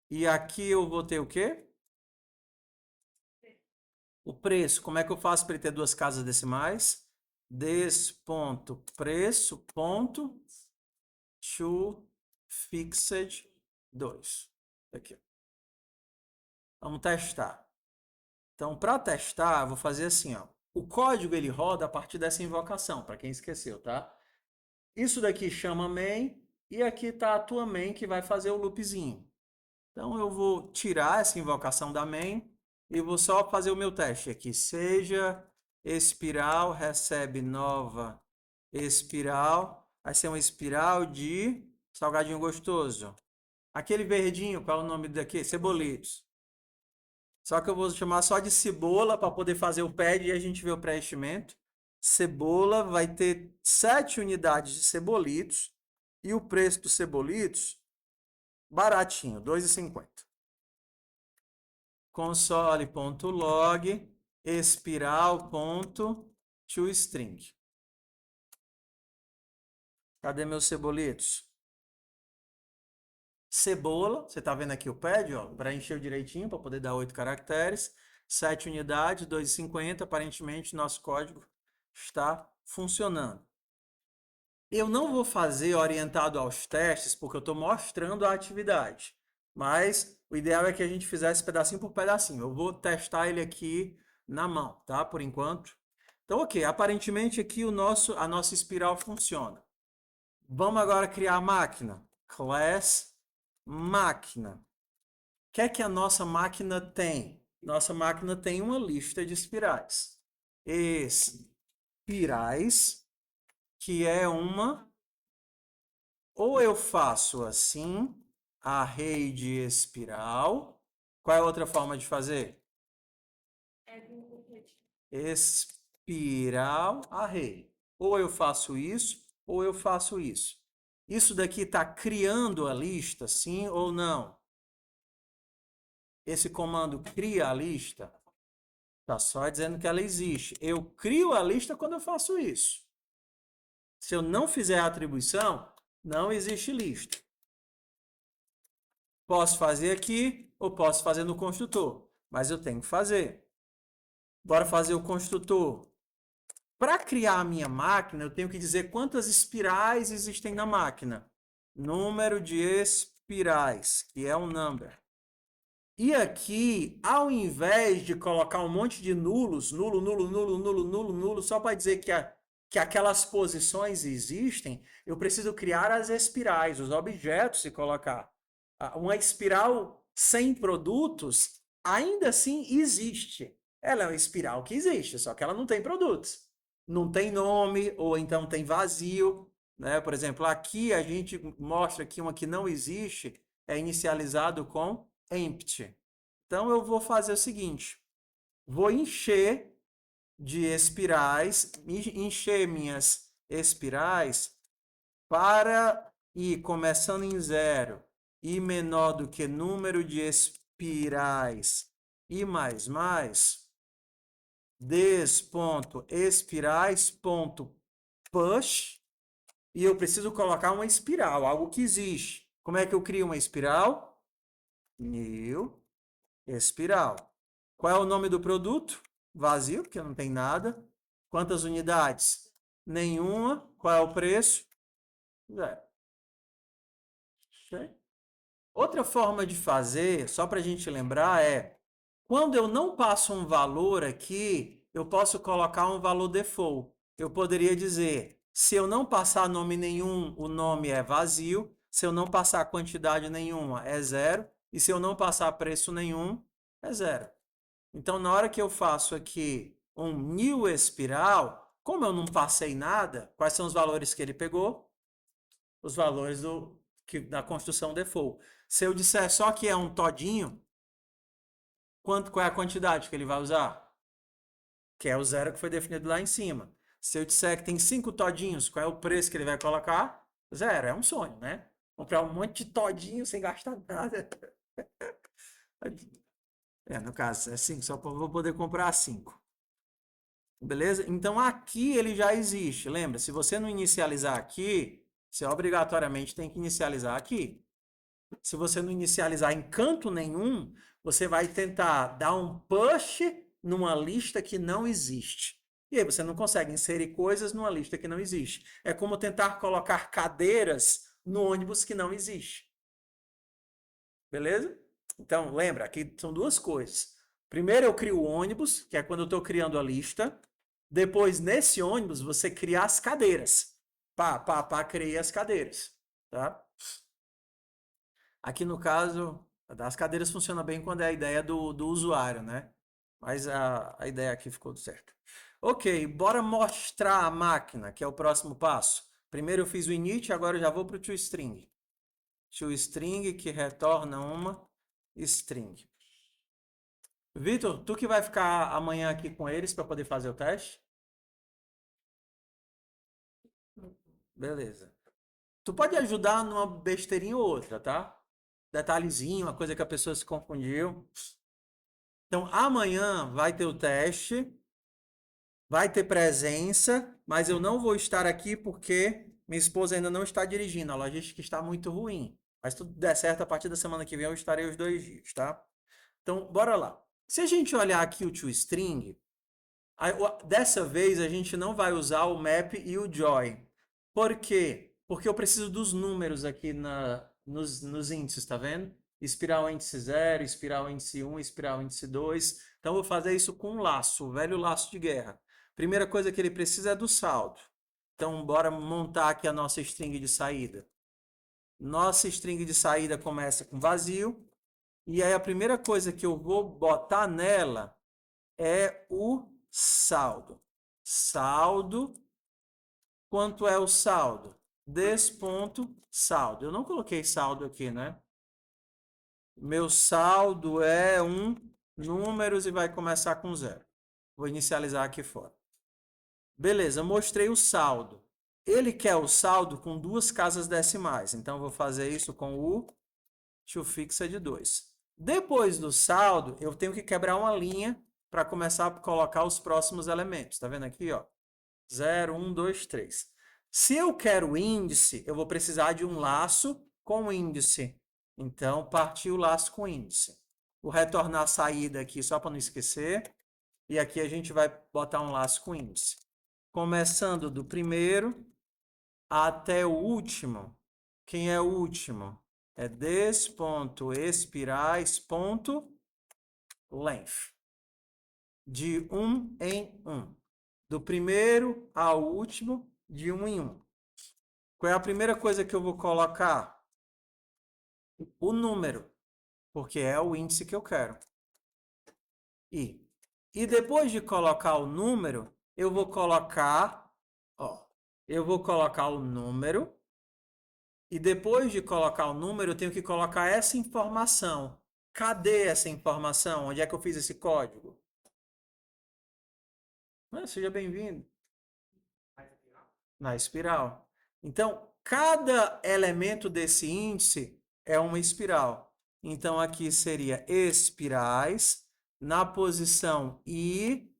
e aqui eu vou ter o quê? O preço. Como é que eu faço para ele ter duas casas decimais? Des.preço, ponto, to fixed 2. Aqui. Vamos testar. Então, para testar, eu vou fazer assim, ó. O código ele roda a partir dessa invocação, para quem esqueceu, tá? Isso daqui chama main e aqui está a tua main que vai fazer o loopzinho. Então eu vou tirar essa invocação da main e vou só fazer o meu teste aqui. Seja espiral recebe nova espiral, vai ser uma espiral de salgadinho gostoso. Aquele verdinho, qual é o nome daqui? Cebolitos. Só que eu vou chamar só de cebola para poder fazer o pad e a gente vê o preenchimento. Cebola vai ter 7 unidades de cebolitos e o preço dos cebolitos baratinho, R$ 2,50. Console.log espiral.toString. Cadê meus cebolitos? Cebola, você está vendo aqui o pad, ó, preencheu direitinho para poder dar 8 caracteres. 7 unidades, 2,50. Aparentemente, nosso código está funcionando. Eu não vou fazer orientado aos testes, porque eu estou mostrando a atividade. Mas o ideal é que a gente fizesse pedacinho por pedacinho. Eu vou testar ele aqui na mão, tá? Por enquanto. Então, ok. Aparentemente aqui a nossa espiral funciona. Vamos agora criar a máquina. Class máquina. O que é que a nossa máquina tem? Nossa máquina tem uma lista de espirais. Espirais, que é uma... Ou eu faço assim, array de espiral. Qual é a outra forma de fazer? Espiral array. Ou eu faço isso, ou eu faço isso. Isso daqui está criando a lista, sim ou não? Esse comando cria a lista. Está só dizendo que ela existe. Eu crio a lista quando eu faço isso. Se eu não fizer a atribuição, não existe lista. Posso fazer aqui ou posso fazer no construtor, mas eu tenho que fazer. Bora fazer o construtor. Para criar a minha máquina, eu tenho que dizer quantas espirais existem na máquina. Número de espirais, que é um number. E aqui, ao invés de colocar um monte de nulos, nulo, nulo, nulo, nulo, nulo, nulo, só para dizer que aquelas posições existem, eu preciso criar as espirais, os objetos e colocar. Uma espiral sem produtos, ainda assim existe. Ela é uma espiral que existe, só que ela não tem produtos. Não tem nome, ou então tem vazio. Né? Por exemplo, aqui a gente mostra que uma que não existe é inicializado com empty. Então eu vou fazer o seguinte, vou encher de espirais, encher minhas espirais para ir começando em 0 e menor do que número de espirais e mais, des.espirais.push, e eu preciso colocar uma espiral, algo que existe. Como é que eu crio uma espiral? New espiral. Qual é o nome do produto? Vazio, porque não tem nada. Quantas unidades? Nenhuma. Qual é o preço? 0. Outra forma de fazer, só para a gente lembrar, é quando eu não passo um valor aqui, eu posso colocar um valor default. Eu poderia dizer, se eu não passar nome nenhum, o nome é vazio. Se eu não passar quantidade nenhuma, é 0. E se eu não passar preço nenhum, é 0. Então, na hora que eu faço aqui um new espiral, como eu não passei nada, quais são os valores que ele pegou? Os valores da construção default. Se eu disser só que é um todinho, qual é a quantidade que ele vai usar? Que é o 0 que foi definido lá em cima. Se eu disser que tem 5 todinhos, qual é o preço que ele vai colocar? 0. É um sonho, né? Comprar um monte de todinho sem gastar nada. No caso, é 5, só vou poder comprar 5. Beleza? Então aqui ele já existe. Lembra, se você não inicializar aqui, você obrigatoriamente tem que inicializar aqui. Se você não inicializar em canto nenhum, você vai tentar dar um push numa lista que não existe. E aí você não consegue inserir coisas numa lista que não existe. É como tentar colocar cadeiras no ônibus que não existe. Beleza? Então, lembra, aqui são duas coisas. Primeiro eu crio o ônibus, que é quando eu estou criando a lista. Depois, nesse ônibus, você cria as cadeiras. Criei as cadeiras. Tá? Aqui no caso, as cadeiras funcionam bem quando é a ideia do usuário, né? Mas a ideia aqui ficou certa. Ok, bora mostrar a máquina, que é o próximo passo. Primeiro eu fiz o init, agora eu já vou para o toString. ToString que retorna uma string. Vitor, tu que vai ficar amanhã aqui com eles para poder fazer o teste? Beleza. Tu pode ajudar numa besteirinha ou outra, tá? Detalhezinho, uma coisa que a pessoa se confundiu. Então, amanhã vai ter o teste, vai ter presença, mas eu não vou estar aqui porque minha esposa ainda não está dirigindo. A logística está muito ruim. Mas tudo der certo, a partir da semana que vem eu estarei os 2 dias, tá? Então, bora lá. Se a gente olhar aqui o toString, dessa vez a gente não vai usar o map e o join. Por quê? Porque eu preciso dos números aqui nos índices, tá vendo? Espiral índice 0, espiral índice 1, espiral índice 2. Então, eu vou fazer isso com um laço, o velho laço de guerra. Primeira coisa que ele precisa é do saldo. Então, bora montar aqui a nossa string de saída. Nossa string de saída começa com vazio. E aí, a primeira coisa que eu vou botar nela é o saldo. Saldo. Quanto é o saldo? Des.saldo. Eu não coloquei saldo aqui, né? Meu saldo é números e vai começar com 0. Vou inicializar aqui fora. Beleza, mostrei o saldo. Ele quer o saldo com 2 casas decimais. Então, vou fazer isso com o toFixed 2. Depois do saldo, eu tenho que quebrar uma linha para começar a colocar os próximos elementos. Tá vendo aqui, ó? 0, 1, 2, 3. Se eu quero índice, eu vou precisar de um laço com índice. Então, partir o laço com índice. Vou retornar a saída aqui só para não esquecer. E aqui a gente vai botar um laço com índice. Começando do primeiro até o último. Quem é o último? É des.espirais.length. De 1 em 1. Do primeiro ao último, de 1 em 1. Qual é a primeira coisa que eu vou colocar? O número, porque é o índice que eu quero. E depois de colocar o número, eu vou colocar o número. E depois de colocar o número, eu tenho que colocar essa informação. Cadê essa informação? Onde é que eu fiz esse código? Seja bem-vindo. Na espiral. Então, cada elemento desse índice é uma espiral. Então, aqui seria espirais na posição i.toString.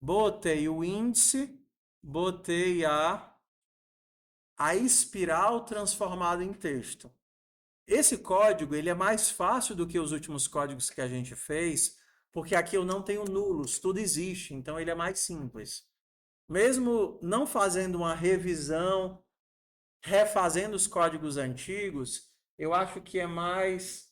Botei o índice, botei a espiral transformada em texto. Esse código ele é mais fácil do que os últimos códigos que a gente fez, porque aqui eu não tenho nulos, tudo existe, então ele é mais simples. Mesmo não fazendo uma revisão, refazendo os códigos antigos, eu acho que é mais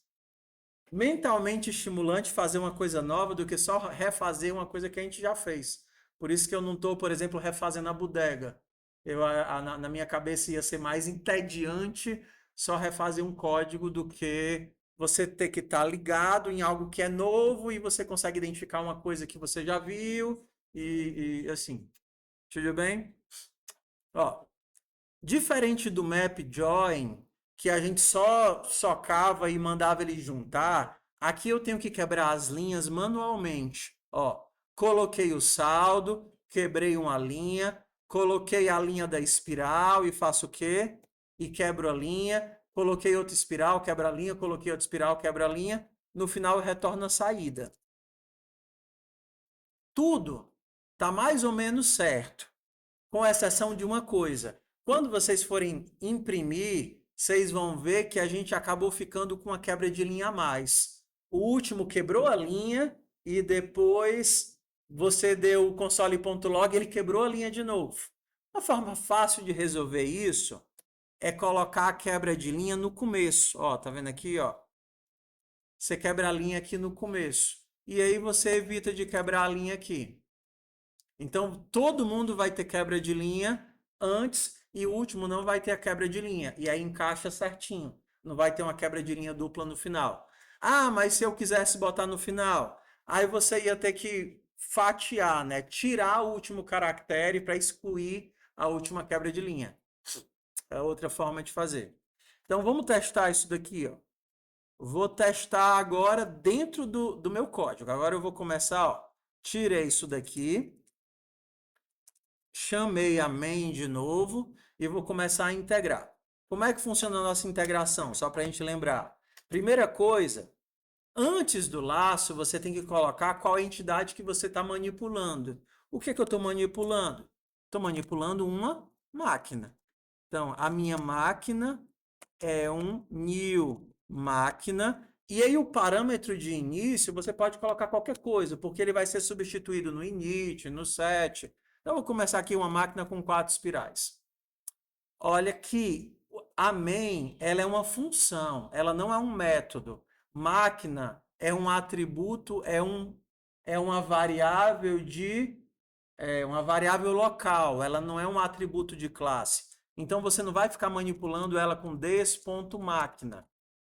mentalmente estimulante fazer uma coisa nova do que só refazer uma coisa que a gente já fez. Por isso que eu não estou, por exemplo, refazendo a bodega. Na minha cabeça ia ser mais entediante só refazer um código do que você ter que estar ligado em algo que é novo e você consegue identificar uma coisa que você já viu e assim. Tudo bem? Ó, diferente do map join, que a gente só socava e mandava ele juntar, aqui eu tenho que quebrar as linhas manualmente. Ó, coloquei o saldo, quebrei uma linha, coloquei a linha da espiral e faço o quê? E quebro a linha, coloquei outra espiral, quebro a linha, coloquei outra espiral, quebro a linha, no final eu retorno a saída. Tudo está mais ou menos certo, com exceção de uma coisa. Quando vocês forem imprimir, vocês vão ver que a gente acabou ficando com uma quebra de linha a mais. O último quebrou a linha e depois você deu o console.log, ele quebrou a linha de novo. Uma forma fácil de resolver isso é colocar a quebra de linha no começo. Ó, tá vendo aqui, ó? Você quebra a linha aqui no começo. E aí você evita de quebrar a linha aqui. Então, todo mundo vai ter quebra de linha antes e o último não vai ter a quebra de linha. E aí encaixa certinho. Não vai ter uma quebra de linha dupla no final. Ah, mas se eu quisesse botar no final, aí você ia ter que fatiar, né? Tirar o último caractere para excluir a última quebra de linha. É outra forma de fazer. Então, vamos testar isso daqui, ó. Vou testar agora dentro do meu código. Agora eu vou começar, ó. Tirei isso daqui. Chamei a main de novo e vou começar a integrar. Como é que funciona a nossa integração? Só para a gente lembrar. Primeira coisa, antes do laço, você tem que colocar qual entidade que você está manipulando. O que eu estou manipulando? Estou manipulando uma máquina. Então, a minha máquina é um new máquina. E aí o parâmetro de início, você pode colocar qualquer coisa, porque ele vai ser substituído no init, no set. Então, eu vou começar aqui uma máquina com 4 espirais. Olha que a main, ela é uma função, ela não é um método. Máquina é um atributo, é uma variável uma variável local, ela não é um atributo de classe. Então, você não vai ficar manipulando ela com des.máquina,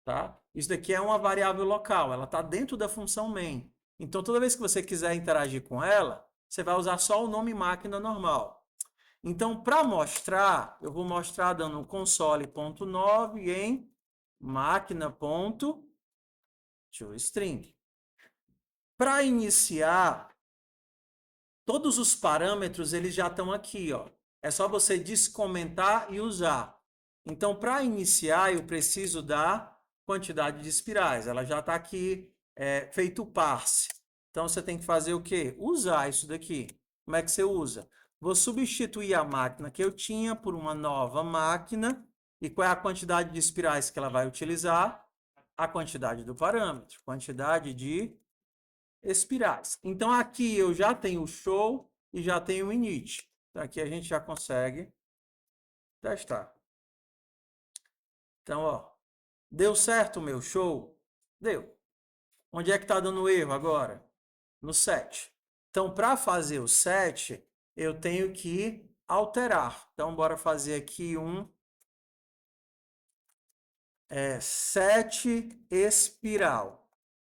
tá? Isso daqui é uma variável local, ela está dentro da função main. Então, toda vez que você quiser interagir com ela, você vai usar só o nome máquina normal. Então, para mostrar, eu vou mostrar dando um console.9 em máquina.toString. Para iniciar, todos os parâmetros eles já estão aqui, ó. É só você descomentar e usar. Então, para iniciar, eu preciso da quantidade de espirais. Ela já está aqui. feito parse. Então, você tem que fazer o quê? Usar isso daqui. Como é que você usa? Vou substituir a máquina que eu tinha por uma nova máquina. E qual é a quantidade de espirais que ela vai utilizar? A quantidade do parâmetro, quantidade de espirais. Então, aqui eu já tenho o show e já tenho o init. Então, aqui a gente já consegue testar. Então, ó, deu certo o meu show? Deu. Onde é que está dando erro agora? No set. Então, para fazer o set, eu tenho que alterar. Então, bora fazer aqui um set espiral.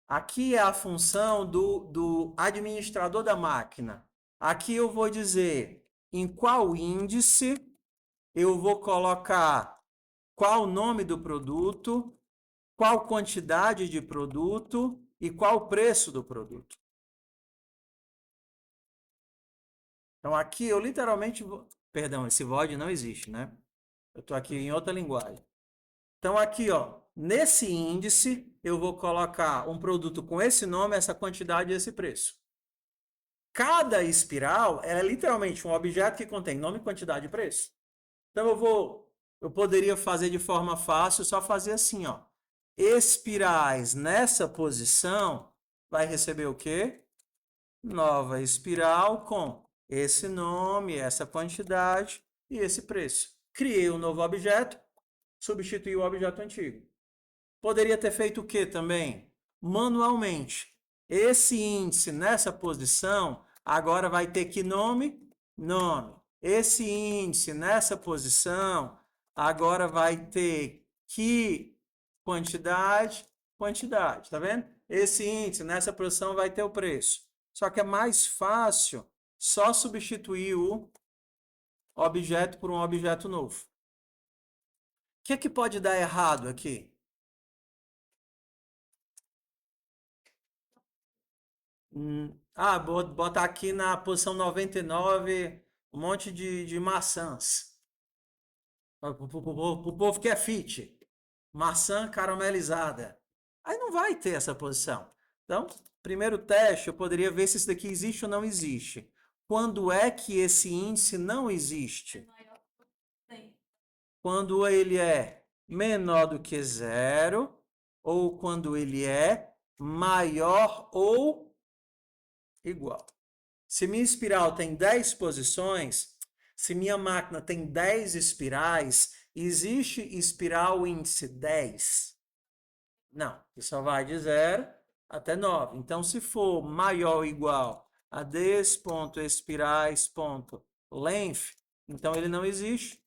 Aqui é a função do administrador da máquina. Aqui eu vou dizer em qual índice eu vou colocar qual o nome do produto, qual quantidade de produto e qual o preço do produto. Então aqui eu literalmente vou... Perdão, esse void não existe, né? Eu estou aqui em outra linguagem. Então aqui, ó, nesse índice eu vou colocar um produto com esse nome, essa quantidade e esse preço. Cada espiral é literalmente um objeto que contém nome, quantidade e preço. Então eu poderia fazer de forma fácil, só fazer assim, ó. Espirais nessa posição vai receber o quê? Nova espiral com esse nome, essa quantidade e esse preço. Criei um novo objeto, substituí o objeto antigo. Poderia ter feito o que também? Manualmente. Esse índice nessa posição agora vai ter que nome? Nome. Esse índice nessa posição agora vai ter que quantidade? Quantidade. Tá vendo? Esse índice nessa posição vai ter o preço. Só que é mais fácil só substituir o objeto por um objeto novo. O que é que pode dar errado aqui? Botar aqui na posição 99 um monte de maçãs. Para o povo que é fit. Maçã caramelizada. Aí não vai ter essa posição. Então, primeiro teste, eu poderia ver se isso daqui existe ou não existe. Quando é que esse índice não existe? Quando ele é menor do que zero ou quando ele é maior ou igual. Se minha espiral tem 10 posições, se minha máquina tem 10 espirais, existe espiral índice 10? Não, que só vai de 0 até 9. Então, se for maior ou igual a des.espirais.length, então ele não existe.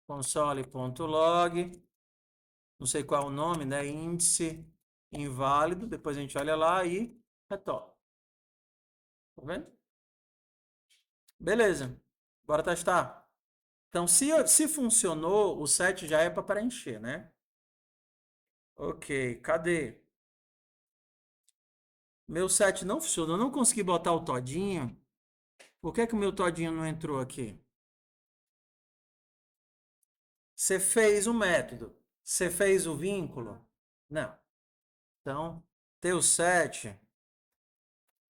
Console.log, não sei qual é o nome, né? Índice inválido. Depois a gente olha lá e retorna. Tá vendo? Beleza. Bora testar. Então, se funcionou, o set já é para preencher, né? Ok, cadê? Meu set não funcionou. Eu não consegui botar o todinho. Por que que o meu todinho não entrou aqui? Você fez o método. Você fez o vínculo? Não. Então, teu set.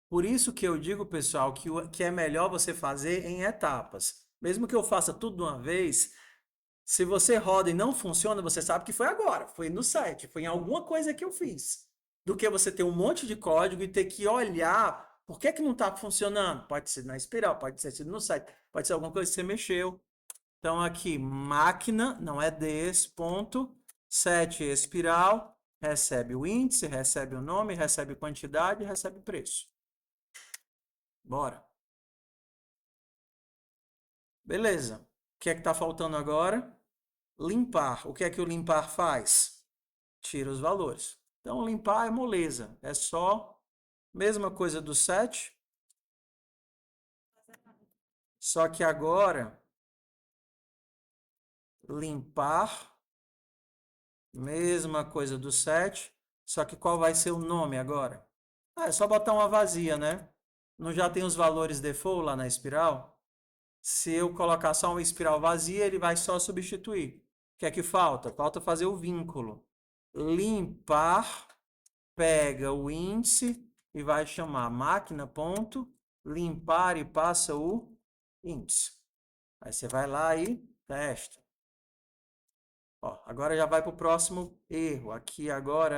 Por isso que eu digo, pessoal, que é melhor você fazer em etapas. Mesmo que eu faça tudo de uma vez, se você roda e não funciona, você sabe que foi agora, foi no site, foi em alguma coisa que eu fiz. Do que você ter um monte de código e ter que olhar por que que não está funcionando. Pode ser na espiral, pode ser sido no site, pode ser alguma coisa que você mexeu. Então aqui, máquina, não é des, ponto, set espiral, recebe o índice, recebe o nome, recebe quantidade, recebe preço. Bora. Beleza. O que é que está faltando agora? Limpar. O que é que o limpar faz? Tira os valores. Então, limpar é moleza. É só mesma coisa do set. Só que agora, limpar, mesma coisa do set. Só que qual vai ser o nome agora? É só botar uma vazia, né? Não já tem os valores default lá na espiral? Se eu colocar só uma espiral vazia, ele vai só substituir. O que é que falta? Falta fazer o vínculo. Limpar pega o índice e vai chamar máquina.limpar e passa o índice. Aí você vai lá e testa. Ó, agora já vai para o próximo erro. Aqui agora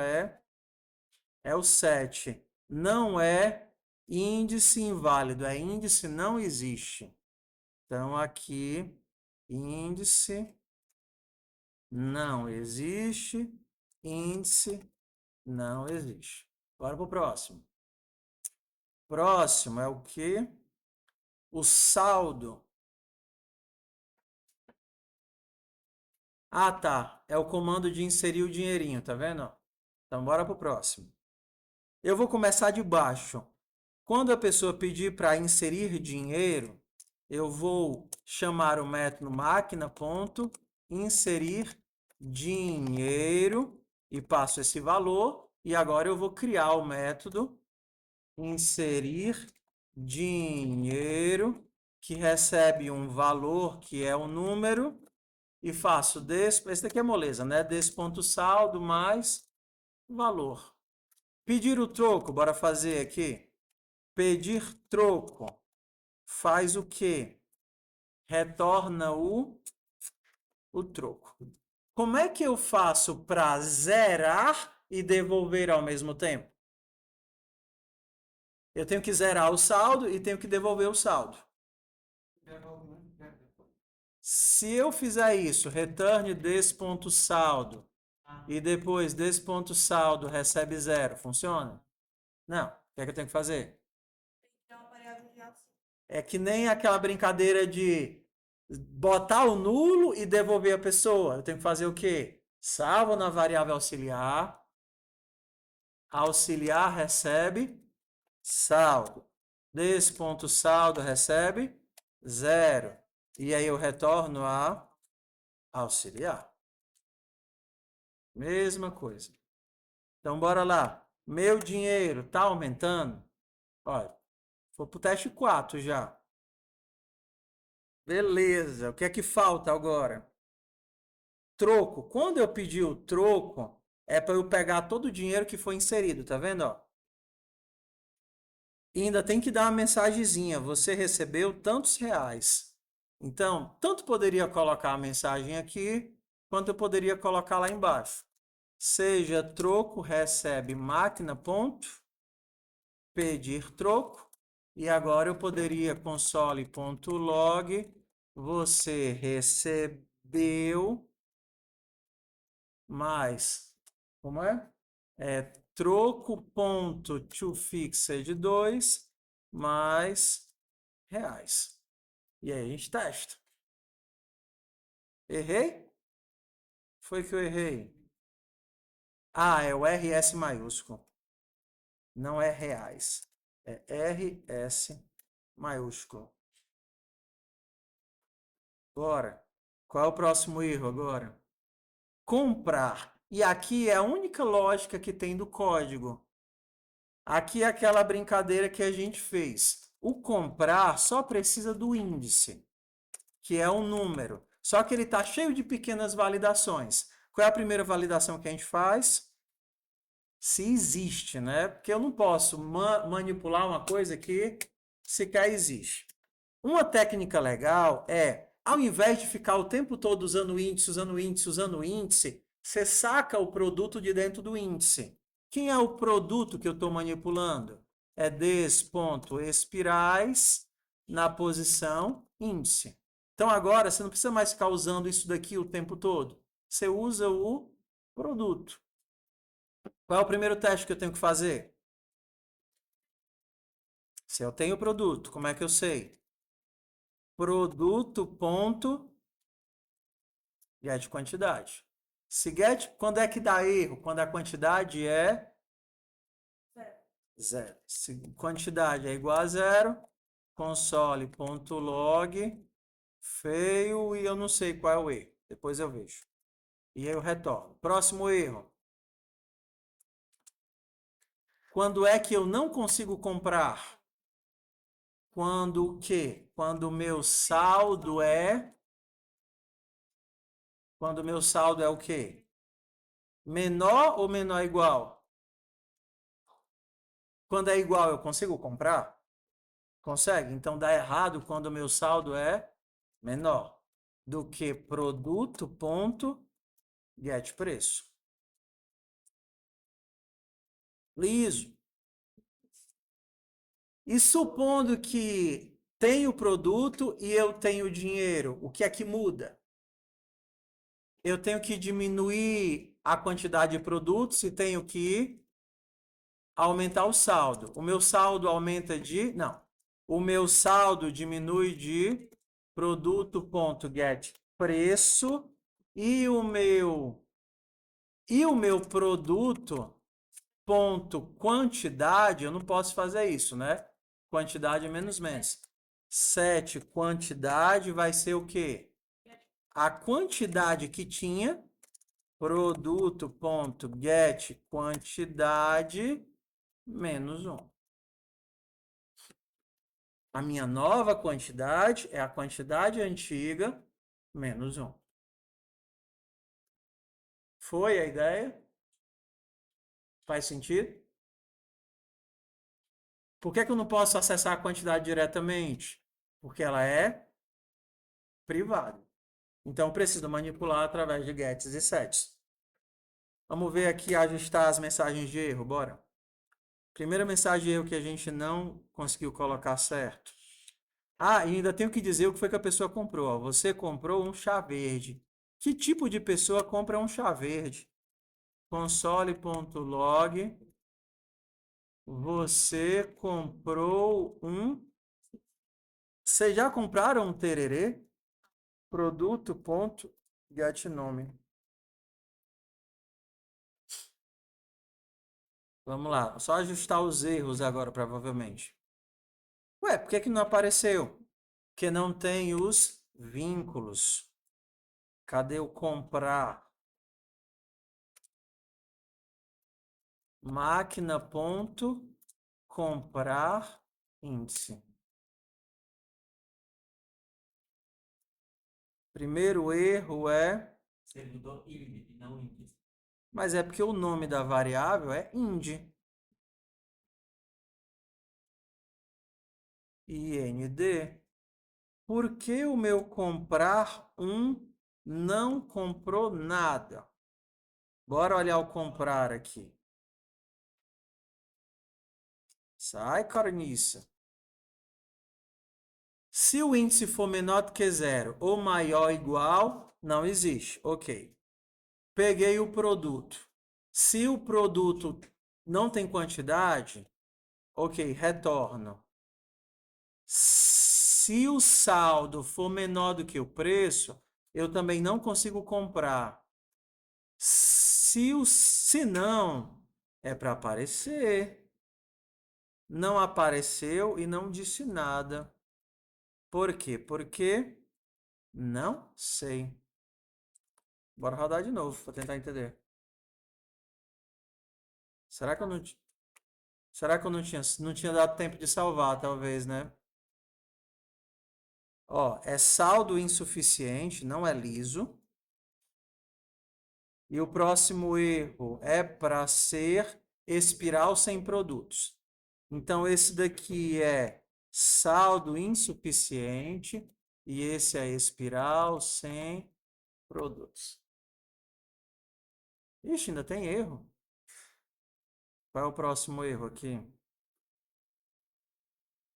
é o 7. Não é índice inválido, é índice não existe. Então, aqui, índice não existe, índice não existe. Bora para o próximo. Próximo é o quê? O saldo. Ah, tá. É o comando de inserir o dinheirinho, tá vendo? Então, bora para o próximo. Eu vou começar de baixo. Quando a pessoa pedir para inserir dinheiro, eu vou chamar o método máquina.inserir dinheiro e passo esse valor. E agora eu vou criar o método inserir dinheiro, que recebe um valor que é um número, e faço esse daqui é moleza, né? Desse ponto saldo mais valor. Pedir o troco, bora fazer aqui. Pedir troco faz o quê? Retorna o troco. Como é que eu faço para zerar e devolver ao mesmo tempo? Eu tenho que zerar o saldo e tenho que devolver o saldo. Se eu fizer isso, return desse ponto saldo e depois desse ponto saldo recebe zero, funciona? Não. O que é que eu tenho que fazer? É que nem aquela brincadeira de botar o nulo e devolver a pessoa. Eu tenho que fazer o quê? Salvo na variável auxiliar. Auxiliar recebe saldo. Desse ponto saldo recebe zero. E aí eu retorno a auxiliar. Mesma coisa. Então, bora lá. Meu dinheiro está aumentando? Olha, vou para o teste 4 já. Beleza. O que é que falta agora? Troco. Quando eu pedir o troco, é para eu pegar todo o dinheiro que foi inserido, tá vendo? Ó? E ainda tem que dar uma mensagenzinha. Você recebeu tantos reais. Então, tanto poderia colocar a mensagem aqui, quanto eu poderia colocar lá embaixo. Seja troco recebe máquina ponto pedir troco. E agora eu poderia console.log você recebeu mais, como é? Troco.toFixed2 mais reais. E aí a gente testa. Errei? Foi que eu errei. Ah, é o RS maiúsculo. Não é reais. É RS maiúsculo. Agora, qual é o próximo erro agora? Comprar. E aqui é a única lógica que tem do código. Aqui é aquela brincadeira que a gente fez. O comprar só precisa do índice, que é um número. Só que ele está cheio de pequenas validações. Qual é a primeira validação que a gente faz? Se existe, né? Porque eu não posso manipular uma coisa que sequer existe. Uma técnica legal é, ao invés de ficar o tempo todo usando índice, usando índice, usando índice, você saca o produto de dentro do índice. Quem é o produto que eu estou manipulando? É des.espirais na posição índice. Então agora você não precisa mais ficar usando isso daqui o tempo todo. Você usa o produto. Qual é o primeiro teste que eu tenho que fazer? Se eu tenho o produto, como é que eu sei? Produto ponto get quantidade. Se get, quando é que dá erro? Quando a quantidade é zero. Se quantidade é igual a zero, console.log feio e eu não sei qual é o erro. Depois eu vejo. E aí eu retorno. Próximo erro. Quando é que eu não consigo comprar? Quando o quê? Quando o meu saldo é... Quando o meu saldo é o quê? Menor ou menor igual? Quando é igual, eu consigo comprar? Consegue? Então dá errado quando o meu saldo é menor do que produto ponto get preço. Liso. E supondo que tenho o produto e eu tenho dinheiro, o que é que muda? Eu tenho que diminuir a quantidade de produtos e tenho que aumentar o saldo. O meu saldo aumenta de... Não. O meu saldo diminui de produto.get preço e o meu produto ponto quantidade, eu não posso fazer isso, né? Quantidade menos menos. 7 quantidade vai ser o quê? A quantidade que tinha produto.get quantidade menos 1. A minha nova quantidade é a quantidade antiga menos 1. Foi a ideia? Faz sentido? Por que eu não posso acessar a quantidade diretamente? Porque ela é privada. Então, eu preciso manipular através de gets e sets. Vamos ver aqui, ajustar as mensagens de erro, bora. Primeira mensagem de erro que a gente não conseguiu colocar certo. Ah, e ainda tenho que dizer o que foi que a pessoa comprou. Ó. Você comprou um chá verde. Que tipo de pessoa compra um chá verde? Console.log. Você comprou um. Vocês já compraram um tererê? Produto.getNome. Vamos lá, só ajustar os erros agora, provavelmente. Ué, por que não apareceu? Porque não tem os vínculos. Cadê o comprar? Máquina.comprar índice. Primeiro erro é... Você mudou índice, não índice. Mas é porque o nome da variável é indi. IND. Por que o meu comprar um não comprou nada? Bora olhar o comprar aqui. Sai, carniça. Se o índice for menor do que zero ou maior ou igual, não existe. Ok. Peguei o produto. Se o produto não tem quantidade, ok, retorno. Se o saldo for menor do que o preço, eu também não consigo comprar. Se não, é para aparecer. Não apareceu e não disse nada. Por quê? Porque não sei. Bora rodar de novo para tentar entender. Será que eu não, será que eu não tinha dado tempo de salvar, talvez, né? Ó, é saldo insuficiente, não é liso. E o próximo erro é para ser espiral sem produtos. Então, esse daqui é saldo insuficiente e esse é espiral sem produtos. Ixi, ainda tem erro. Qual é o próximo erro aqui?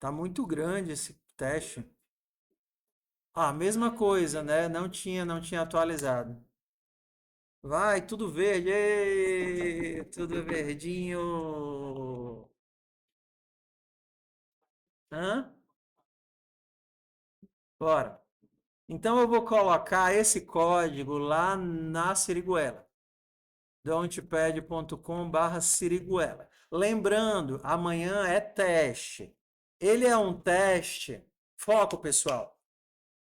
Tá muito grande esse teste. Ah, mesma coisa, né? Não tinha atualizado. Vai, tudo verde. Ê, tudo verdinho. Hã? Bora. Então eu vou colocar esse código lá na Siriguela. Don'tpad.com/Siriguela. Lembrando, amanhã é teste. Ele é um teste. Foco, pessoal.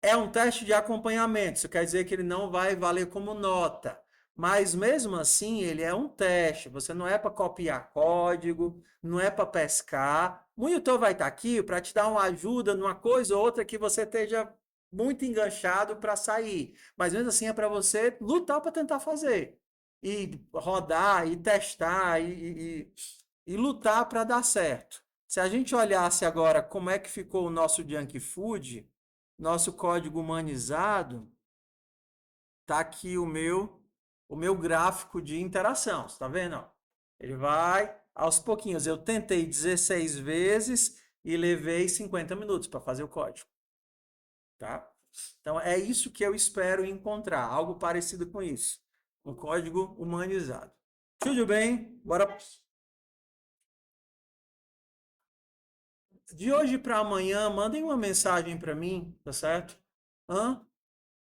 É um teste de acompanhamento, isso quer dizer que ele não vai valer como nota. Mas mesmo assim, ele é um teste. Você não é para copiar código, não é para pescar. O monitor vai estar aqui para te dar uma ajuda numa coisa ou outra que você esteja muito enganchado para sair. Mas mesmo assim é para você lutar para tentar fazer. E rodar, e testar, e lutar para dar certo. Se a gente olhasse agora como é que ficou o nosso junk food, nosso código humanizado, tá aqui o meu gráfico de interação, está vendo? Ó? Ele vai aos pouquinhos. Eu tentei 16 vezes e levei 50 minutos para fazer o código, tá? Então é isso que eu espero encontrar, algo parecido com isso, um código humanizado. Tudo bem? Bora. De hoje para amanhã, mandem uma mensagem para mim, tá certo? Hã?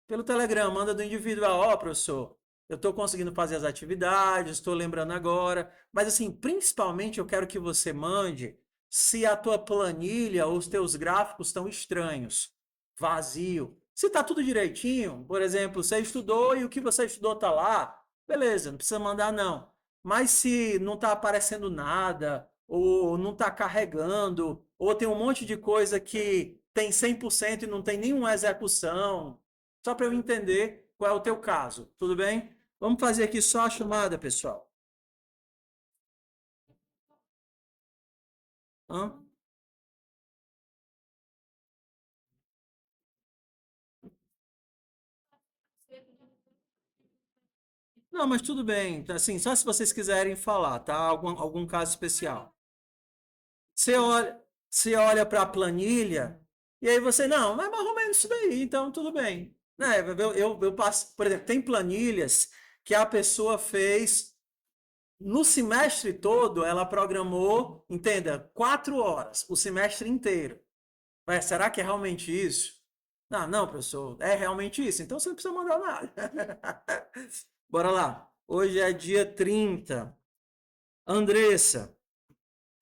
Pelo Telegram, manda do individual, ó, professor, eu estou conseguindo fazer as atividades, estou lembrando agora, mas assim, principalmente eu quero que você mande se a tua planilha ou os teus gráficos estão estranhos, vazio. Se está tudo direitinho, por exemplo, você estudou e o que você estudou está lá, beleza, não precisa mandar não. Mas se não está aparecendo nada, ou não está carregando, ou tem um monte de coisa que tem 100% e não tem nenhuma execução, só para eu entender qual é o teu caso, tudo bem? Vamos fazer aqui só a chamada, pessoal. Hã? Não, mas tudo bem. Assim, só se vocês quiserem falar, tá? Algum caso especial. Você olha para a planilha e aí você, não, mas mais ou menos isso daí, então tudo bem. Né? Eu passo, por exemplo, tem planilhas que a pessoa fez no semestre todo, ela programou, entenda, 4 horas, o semestre inteiro. Mas será que é realmente isso? Não, não, professor, é realmente isso. Então você não precisa mandar nada. Bora lá. Hoje é dia 30. Andressa,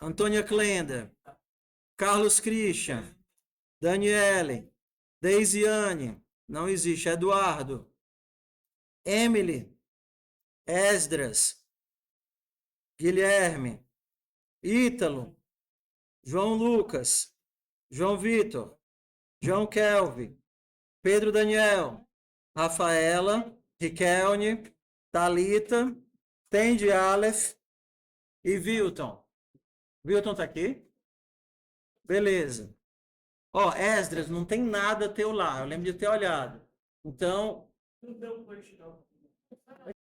Antônia Klender, Carlos Christian, Daniele, Deisiane, não existe, Eduardo, Emily, Esdras, Guilherme, Ítalo, João Lucas, João Vitor, João Kelvin, Pedro Daniel, Rafaela, Riquelme, Thalita, Tendi Aleph e Wilton. Wilton tá aqui? Beleza. Ó, Esdras, não tem nada teu lá. Eu lembro de ter olhado. Então,